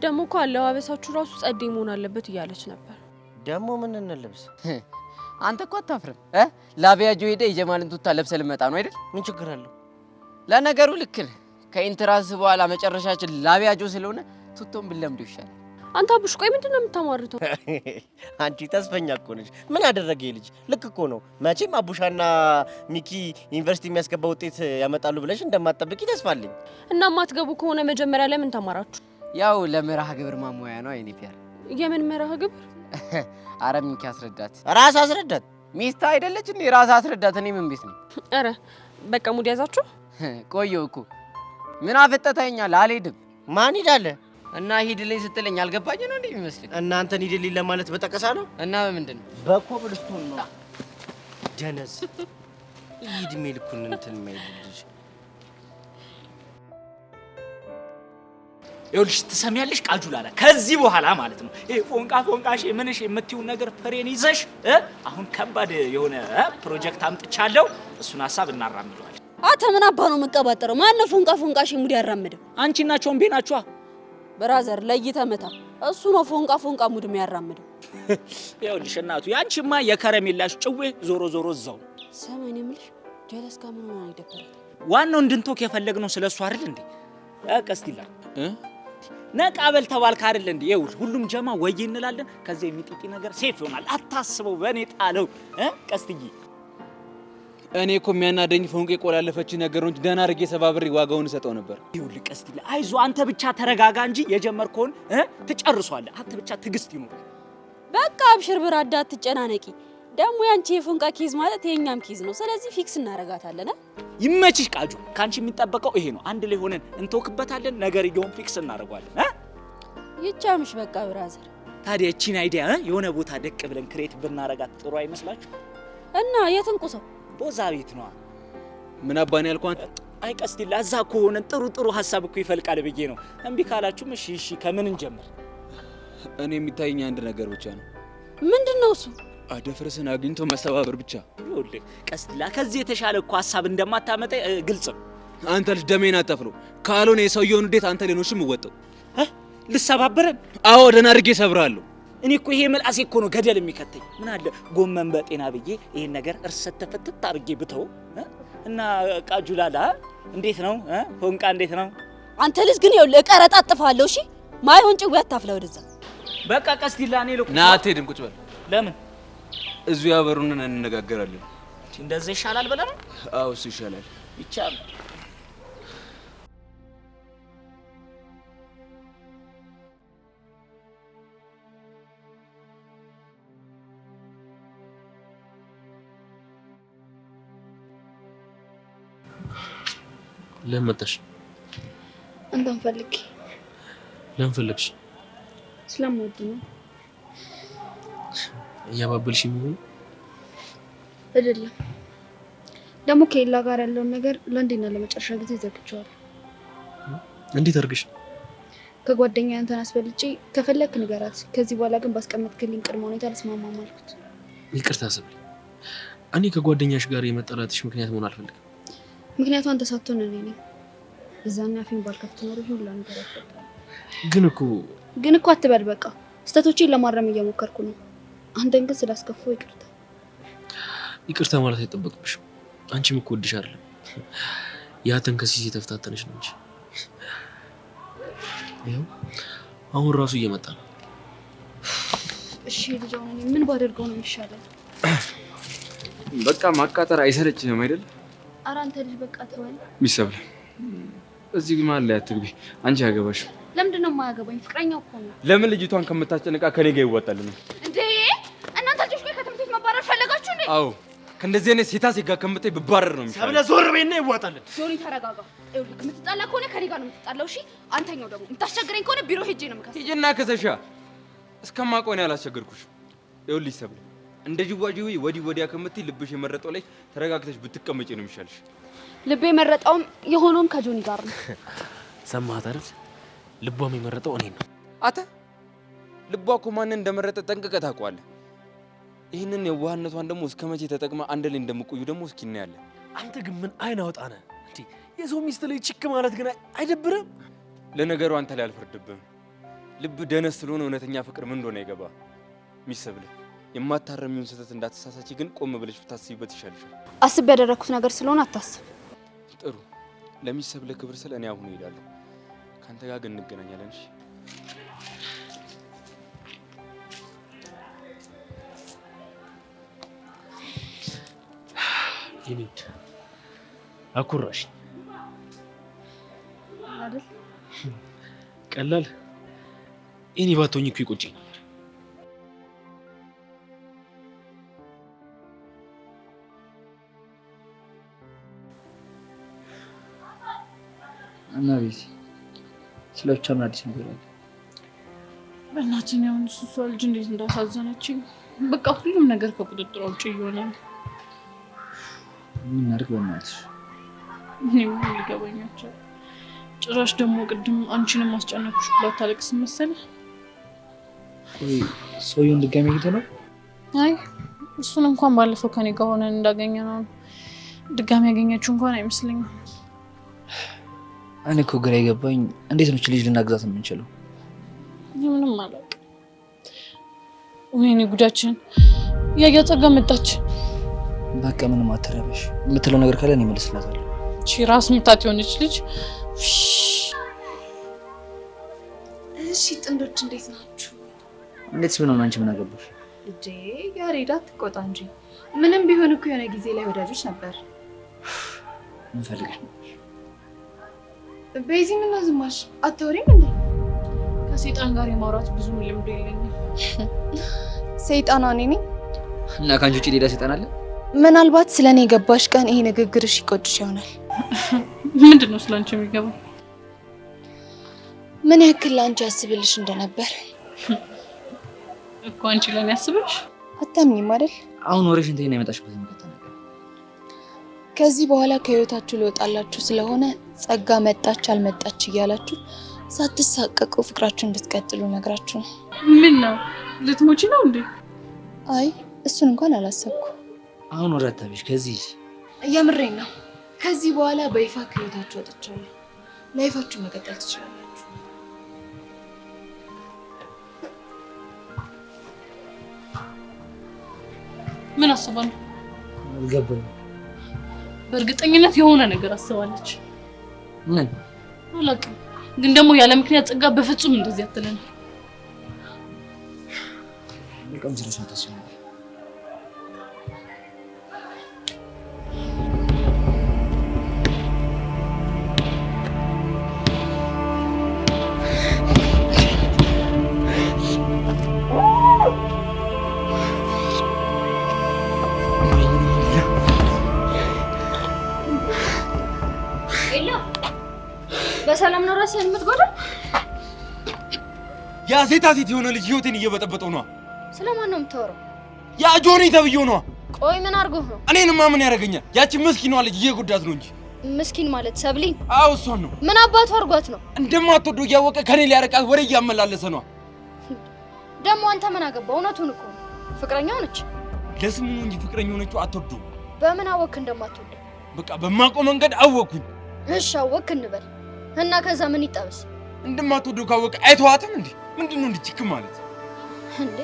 ደግሞ እኮ አለባበሳችሁ ራሱ ጸዴ መሆን አለበት እያለች ነበር። ደግሞ ምን እንለብስ? አንተ እኮ አታፍርም? ላቢያጆ ሄደ የጀማልን ቱታ ለብሰ ልመጣ ነው አይደል? ምን ችግር አለው? ለነገሩ ልክ ነህ። ከኢንትራንስ በኋላ መጨረሻችን ላቢያጆ ስለሆነ ቱቶን ብለምዶ ይሻላል። አንተ አቡሽ ቆይ ምንድን ነው የምታሟርተው? አንቺ ተስፈኛ እኮ ነሽ። ምን አደረገ ልጅ? ልክ እኮ ነው። መቼም አቡሻና ሚኪ ዩኒቨርሲቲ የሚያስገባ ውጤት ያመጣሉ ብለሽ እንደማትጠብቂ ተስፋ አለኝ። እና ማትገቡ ከሆነ መጀመሪያ ለምን ተማራችሁ? ያው ለመርሃ ግብር ማሟያ ነው አይኔ ፒያር። የምን መርሃ ግብር? አረ ሚኪ አስረዳት። ራስ አስረዳት። ሚስት አይደለች እንዴ? ራስ አስረዳት። እኔ ምን ቤት ነው? አረ በቃ ሙድ ያዛችሁ። ቆየው እኮ ምን አፈጠታኛል? አልሄድም። ማን ሄዳለ? እና ሂድልኝ ስትለኝ አልገባኝ ነው እንዴ የሚመስልኝ? እናንተን ሂድልኝ ለማለት በጠቀሳ ነው? እና በምንድን ነው? በኮብልስቶን ነው። ደነዝ ይድሜ ልኩን እንትን የማይልልሽ ይኸውልሽ ትሰሚያለሽ ቃጁላላ፣ ከዚህ በኋላ ማለት ነው ይሄ ፎንቃ ፎንቃሽ ምንሽ የምትይውን ነገር ፍሬን ይዘሽ አሁን ከባድ የሆነ ፕሮጀክት አምጥቻለሁ። እሱን ሀሳብ እናራምደዋለን። አንተ ምን አባ ነው የምትቀባጠረው? ማን ነው ፎንቃ ፎንቃሽ ሙድ ያራምደው? አንቺና ቾምቤ ናችኋ። ብራዘር ለይተህ መታ። እሱ ነው ፎንቃ ፎንቃ ሙድ የሚያራምደው። ይኸውልሽ እናቱ ያንቺማ የከረሜላሽ ጭዌ ዞሮ ዞሮ እዛው። ሰማኝ ነው የምልሽ። ጀለስ ጋር ምን ሆነ አይደበረም። ዋናው እንድንቶክ የፈለግነው ስለሱ አይደል እንዴ? ቀስቲላ ነቃ በል ተባልክ አይደል እንዴ? ይኸውልሽ ሁሉም ጀማ ወይ እንላለን። ከዚህ የሚጥቂ ነገር ሴፍ ይሆናል። አታስበው፣ በእኔ ጣለው ቀስትዬ። እኔ እኮ የሚያናደኝ ፎንቄ ቆላለፈች ነገር ነው እንጂ ደህና አድርጌ ሰባብሬ ዋጋውን እሰጠው ነበር። ይኸውልህ ቀስቲላ አይዞህ፣ አንተ ብቻ ተረጋጋ እንጂ የጀመርከውን ትጨርሷለህ። አንተ ብቻ ትዕግስት ይኑር። በቃ አብሽር ብራዳ፣ አትጨናነቂ። ደግሞ ያንቺ የፎንቃ ኬዝ ማለት የኛም ኬዝ ነው። ስለዚህ ፊክስ እናረጋታለን። ይመችሽ ቃጁ። ካንቺ የሚጠበቀው ይሄ ነው። አንድ ላይ ሆነን እንተውክበታለን። ነገር ይገውን ፊክስ እናረጋለን። ይቻምሽ በቃ ብራዘር። ታዲያ እቺን አይዲያ የሆነ ቦታ ደቅ ብለን ክሬት ብናረጋት ጥሩ አይመስላችሁ? እና የትንቁሰው ቦዛ ቤት ነው። ምን አባኔ ያልኳን አይቀስቲላ እዛ እኮ ሆነን ጥሩ ሀሳብ እኮ ይፈልቃል ብዬ ነው። እምቢ ካላችሁም እሺ ከምን እንጀምር? እኔ የሚታየኝ አንድ ነገር ብቻ ነው። ምንድነው እሱ? አደፍርስን አግኝቶ መሰባበር ብቻ። ይኸውልህ ቀስቲላ ከዚህ የተሻለ እኮ ሀሳብ እንደማታመጣ ግልጽ ነው። አንተ ልጅ ደሜን አጠፍሎ ካልሆነ የሰውየውን እንዴት አንተ ሌኖሽም ወጣው ልሰባበረን? አዎ ደህና አድርጌ ሰብራለሁ። እኔ እኮ ይሄ መልአሴ እኮ ነው ገደል የሚከተኝ። ምን አለ ጎመን በጤና ብዬ ይሄን ነገር እርሰት ተፈትት አድርጌ ብተው እና ቃጁላላ እንዴት ነው ፎንቃ እንዴት ነው? አንተ ልጅ ግን ይኸውልህ እቀረጣጥፋለሁ። እሺ ማይሆን ጭው ያታፍላ ወደዛ። በቃ ቀስቲላ እኔ ልኩ ና አትሄድም፣ ቁጭ በል። ለምን? እዚሁ ያበሩንን እንነጋገራለን። እንደዛ ይሻላል ብለህ ነው? አዎ እሱ ይሻላል። ይቻላል። ለምን መጣሽ? አንተን ፈልጌ። ለምን ፈለግሽ? ስለምወድ ነው። እያባበልሽ የሚሆን አይደለም። ደግሞ ከሌላ ጋር ያለውን ነገር ለአንዴና ለመጨረሻ ጊዜ ዘግቼዋለሁ። እንዴት አድርገሽ? ከጓደኛዬ አንተን አስበልጬ ከፈለክ ንገራት። ከዚህ በኋላ ግን ባስቀመጥክልኝ ቅድመ ሁኔታ አልስማማም አልኩት። ይቅርታ ሰብሊ፣ እኔ ከጓደኛሽ ጋር የመጣላትሽ ምክንያት መሆን አልፈልግም። ምክንያቱ አንተ ሳትሆን እኔ ነኝ። እዛና አፌን ባልከፍት ኖሮ ሁሉ ነገር አፈጣ። ግን እኮ አትበል። በቃ ስህተቶቼን ለማረም እየሞከርኩ ነው። አንተን ግን ስላስከፋው ይቅርታ። ይቅርታ ማለት አይጠበቅብሽም። አንቺም እኮ ወድሽ አይደለም ያ ተንከሲስ የተፈታተነሽ ነው እንጂ። ይኸው አሁን ራሱ እየመጣ ነው። እሺ ልጅ፣ አሁን እኔ ምን ባደርገው ነው የሚሻለው? በቃ ማቃጠር አይሰለችም አይደል? ኧረ አንተ ልጅ በቃ ተወኝ። ሚሰብል እዚህ ማለት ላይ አትግቢ። አንቺ ያገባሽ ለምንድን ነው የማያገባኝ? ፍቅረኛው እኮ ነው። ለምን ልጅቷን ከምታስጨንቃ ከኔ ጋር ይወጣል ነው እንዴ? እናንተ ልጆች ጋር ከትምህርት ቤት መባረር ፈለጋችሁ እንዴ? አዎ ከእንደዚህ አይነት ሴታ ሴት ጋር ከምታይ ብባረር ነው የሚሻለው። ሰብለ ዞር በይና ይዋጣልን። ጆኒ ተረጋጋ። ይኸውልህ የምትጣላ ከሆነ ከኔ ጋር ነው የምትጣላው። እሺ አንተኛው ደግሞ የምታስቸግረኝ ከሆነ ቢሮ ሄጄ ነው የምከስህ። ሂጂና ከሰሻ እስከማውቀው እኔ አላስቸገርኩሽ። ይኸውልሽ ሰብለ እንደ ጅዋጅዊ ወዲህ ወዲያ ከምትይ ልብሽ የመረጠው ላይ ተረጋግተሽ ብትቀመጪ ነው የሚሻልሽ። ልቤ የመረጠውም የሆነውም ከጆኒ ጋር ነው። ሰማሃት አይደል? ልቧም የመረጠው እኔ ነው። አተ ልቧ እኮ ማንን እንደመረጠ ጠንቅቀህ ታውቀዋለህ። ይህንን የዋህነቷን ደግሞ እስከ መቼ ተጠቅማ አንድ ላይ እንደምቆዩ ደግሞ እስኪ እናያለን። አንተ ግን ምን አይን አውጣ ነህ እንዴ? የሰው ሚስት ላይ ችክ ማለት ግን አይደብርም? ለነገሩ አንተ ላይ አልፈርድብህም። ልብ ደነስ ስለሆነ እውነተኛ ፍቅር ምን እንደሆነ አይገባ። ሚሰብልህ የማታረሚውን ስህተት እንዳትሳሳቺ ግን ቆም ብለሽ ብታስቢበት ይሻልሻል። አስብ ያደረኩት ነገር ስለሆነ አታስብ። ጥሩ ለሚሰብልህ ክብር ስለ እኔ አሁን እሄዳለሁ። ካንተ ጋር ግን እንገናኛለን። እሺ ይኒድ አኩራሽ አይደል? ቀላል እኔ ባቶኝ እኮ ይቆጭኝ። እና ቤቲ ስለ ብቻ ምን አዲስ ነገር አለ? በእናትህ ነው እሷ ልጅ እንዴት እንዳሳዘነችኝ። በቃ ሁሉም ነገር ከቁጥጥር ውጭ እየሆነ ነው። ምን እናድርግ በእናትሽ? እኔም ሊገባኝ አልቻለም። ጭራሽ ደግሞ ቅድም አንቺንም አስጨነቅኩሽ ብላ ታለቅስ መሰለህ። ቆይ ሰውየውን ድጋሚ ሄደ ነው? አይ እሱን እንኳን ባለፈው ከኔ ጋር ሆነን እንዳገኘ ነው። ድጋሚ ያገኘችው እንኳን አይመስለኝም። እኔ እኮ ግራ የገባኝ እንዴት ነው ልጅ ልናግዛት የምንችለው? ምንም አላውቅም። ወይኔ ጉዳችን ያያጸጋ መጣች። በቃ ምንም አትረበሽ። የምትለው ነገር ካለ እኔ እመልስላታለሁ። እሺ ራስ ምታት የሆነች ልጅ። እሺ ጥንዶች እንዴት ናችሁ? እንዴት ምን ሆነ? አንቺ ምን አገባሽ? እንዴ ያሬድ አትቆጣ እንጂ። ምንም ቢሆን እኮ የሆነ ጊዜ ላይ ወዳጆች ነበር። ምን ፈልገሽ ነው? በዚህ ምን ዝማሽ? አታወሪም እንዴ? ከሰይጣን ጋር የማውራት ብዙ ልምዱ የለኝም። ሰይጣን እኔ ነኝ እና ካንቺ ውጪ ሌላ ሰይጣን አለ? ምናልባት ስለኔ የገባሽ ቀን ይሄ ንግግርሽ ይቆጭሽ ይሆናል። ምንድነው ስላንቺ የሚገባው? ምን ያክል ላንቺ ያስብልሽ እንደነበር እኮ። አንቺ ለኔ ያስብልሽ አታምኚም አይደል? አሁን ወሬሽን ተይና የመጣሽበት ምክንያት ነገር። ከዚህ በኋላ ከህይወታችሁ ልወጣላችሁ ስለሆነ ጸጋ መጣች አልመጣች እያላችሁ ሳትሳቀቁ ፍቅራችሁ እንድትቀጥሉ ነግራችሁ ነው። ምን ነው ልትሞቺ ነው እንዴ? አይ እሱን እንኳን አላሰብኩ። አሁን ወሬ አታብሽ። ከዚህ የምሬን ነው። ከዚህ በኋላ በይፋ ከህይወታችሁ ወጥቻለሁ። ላይፋችሁ መቀጠል ትችላላችሁ። ምን አስባ ነው? አልገባኝም። በእርግጠኝነት የሆነ ነገር አስባለች። ምን አላውቅም፣ ግን ደግሞ ያለ ምክንያት ጸጋ በፍጹም እንደዚህ አትለንም። በቃም ስለሰው ተስፋ በሰላም ነው ራስህን የምትጎዳ? ያ ሴታ ሴት የሆነ ልጅ ህይወቴን እየበጠበጠው ነው። ስለማን ነው የምታወራው? ያ ጆኒ ተብዬው ነው። ቆይ ምን አድርጎህ ነው? እኔንማ ምን ያደርገኛል? ያቺ ምስኪኗ ልጅ እየጎዳት ነው እንጂ። ምስኪን ማለት ሰብሊን? አዎ እሷን ነው። ምን አባቱ አድርጓት ነው? እንደማትወደው እያወቀ ከኔ ሊያረቃት ወሬ እያመላለሰ ነው። ደግሞ አንተ ምን አገባ? እውነቱን እኮ ነው። ፍቅረኛው ነች። ለስሙ ነው እንጂ ፍቅረኛው ነች አትወደው። በምን አወክ እንደማትወደው? በቃ በማውቀው መንገድ አወኩኝ። እሺ አወክ እንበል እና ከዛ ምን ይጠበስ? እንደማትወደው ካወቀ አይተዋትም እንዴ? ምንድነው እንድችክ ማለት እንዴ?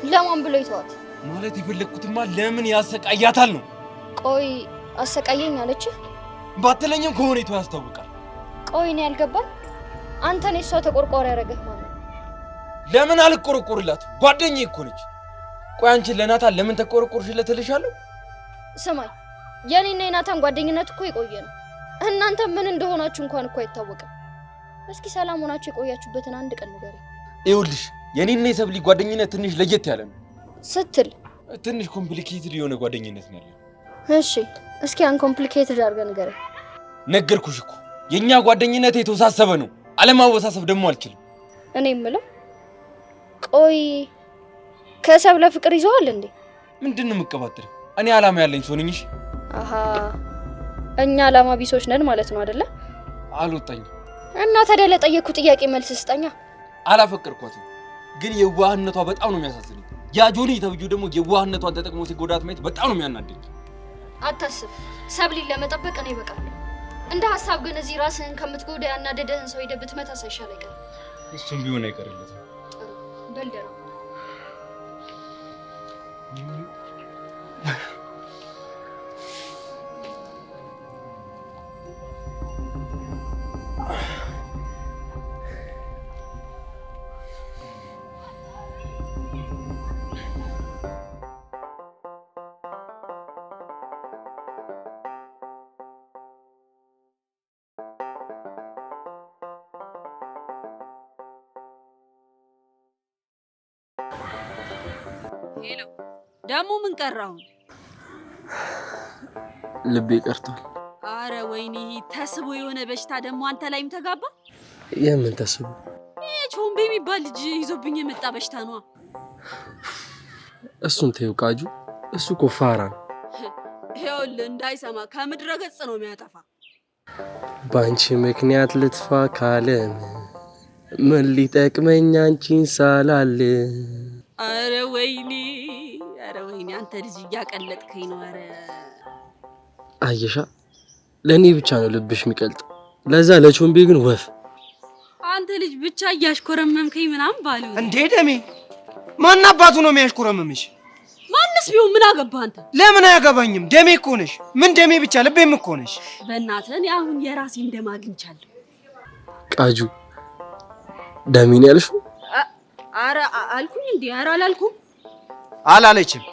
ለማን ብሎ ይተዋት ማለት? የፈለግኩትማ ለምን ያሰቃያታል ነው። ቆይ አሰቃየኝ አለች? ባትለኝም ከሆነ ይተው ያስታውቃል። ቆይ እኔ ያልገባኝ አንተን የሷ ተቆርቋሪ ያደረገህ ማለት ለምን አልቆረቆርላት? ጓደኛዬ እኮ ነች። ቆይ አንቺ ለናታን ለምን ተቆረቆርሽለት እልሻለሁ። ስማኝ፣ የኔና የናታን ጓደኝነት እኮ የቆየ ነው። እናንተ ምን እንደሆናችሁ እንኳን እኮ አይታወቅም። እስኪ ሰላም ሆናችሁ የቆያችሁበትን አንድ ቀን ንገረኝ። ይኸውልሽ የኔና የሰብሊ ጓደኝነት ትንሽ ለየት ያለ ነው ስትል ትንሽ ኮምፕሊኬትድ የሆነ ጓደኝነት ነው ያለው። እሺ እስኪ አንኮምፕሊኬትድ አድርገህ ንገረኝ። ነገርኩሽ እኮ የኛ ጓደኝነት የተወሳሰበ ነው። አለማወሳሰብ ደግሞ አልችልም። እኔ የምለው ቆይ ከሰብለ ፍቅር ይዘዋል እንዴ? ምንድን ነው የምትቀባጥሪው? እኔ አላማ ያለኝ ሰው ነኝ። እሺ አሃ እኛ አላማ ቢሶች ነን ማለት ነው አይደለ? አልወጣኝም። እና ታዲያ ለጠየቅኩ ጥያቄ መልስ ስጠኛ። አላፈቀርኳትም፣ ግን የዋህነቷ በጣም ነው የሚያሳዝነኝ። ያ ጆኒ ተብዬው ደግሞ የዋህነቷን ተጠቅሞ ሲጎዳት ማየት በጣም ነው የሚያናደኝ። አታስብ፣ ሰብሊን ለመጠበቅ እኔ እበቃለሁ። እንደ ሀሳብ ግን እዚህ ራስህን ከምትጎዳ ያናደደህን ሰው ሄደህ ብትመታ ሳይሻል አይቀርም። እሱም ቢሆን አይቀርለትም። በልደረው ሄሎ፣ ደግሞ ምን ቀራው? ልቤ ቀርቷል። አረ ወይኔ፣ ተስቦ የሆነ በሽታ ደግሞ አንተ ላይም ተጋባ። የምን ተስቦ? ይሄ ቾምቤ የሚባል ልጅ ይዞብኝ የመጣ በሽታ ነው። እሱን ተይው ቃጁ፣ እሱ እኮ ፋራ ነው። ይኸውልህ እንዳይሰማ ከምድረ ገጽ ነው የሚያጠፋ። በአንቺ ምክንያት ልጥፋ ካለም ምን ሊጠቅመኝ አንቺን ሳላል። አረ ወይኔ፣ አረ ወይኔ፣ አንተ ልጅ እያቀለጥከኝ ነው። አረ አየሻ፣ ለእኔ ብቻ ነው ልብሽ የሚቀልጥ፣ ለዛ ለቾምቤ ግን ወፍ። አንተ ልጅ ብቻ እያሽኮረመምከኝ ምናምን ባሉ እንዴ ደሜ ማን አባቱ ነው የሚያሽኮረመምሽ? ማንስ ቢሆን ምን አገባህ አንተ? ለምን አያገባኝም? ደሜ እኮ ነሽ። ምን ደሜ ብቻ ልቤም እኮ ነሽ። በእናትህ እኔ አሁን የራሴን ደም አግኝቻለሁ። ቃጁ ደሜ ነው ያልሽው? ኧረ አልኩኝ እንዴ? ኧረ አላልኩም። አላለችም።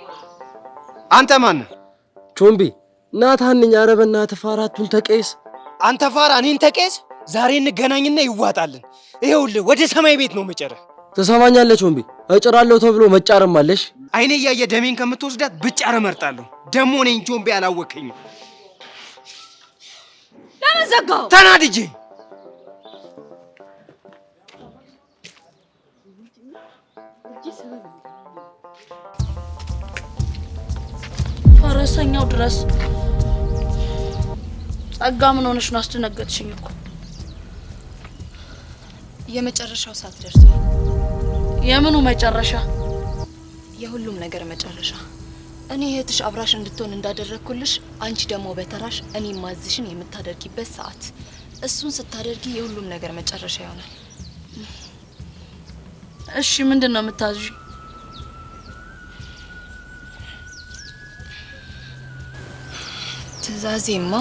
አንተ ማን ነህ? ቾምቢ ናታን ነኝ። ኧረ በእናትህ ፋራቱን ተቀይስ። አንተ ፋራ እኔን ተቀይስ። ዛሬ እንገናኝና ይዋጣልን። ይኸውልህ ወደ ሰማይ ቤት ነው መጨረህ። ትሰማኛለህ ቾምቢ? እጭራለሁ ተብሎ መጫረም አለሽ? አይኔ እያየ ደሜን ከምትወስዳት ብጫረ እመርጣለሁ። ደሞ ነኝ ቾምቢ አላወቀኝም። ለምን ዘጋው? ተናድጄ ፈረሰኛው ድረስ ጸጋ ምን ሆነሽ ነው? አስደነገጥሽኝ እኮ። የመጨረሻው ሰዓት ደርሷል። የምኑ መጨረሻ? የሁሉም ነገር መጨረሻ። እኔ እህትሽ አብራሽ እንድትሆን እንዳደረግኩልሽ፣ አንቺ ደግሞ በተራሽ እኔ ማዝሽን የምታደርጊበት ሰዓት። እሱን ስታደርጊ የሁሉም ነገር መጨረሻ ይሆናል። እሺ ምንድን ነው የምታዝዥ? ትዕዛዜማ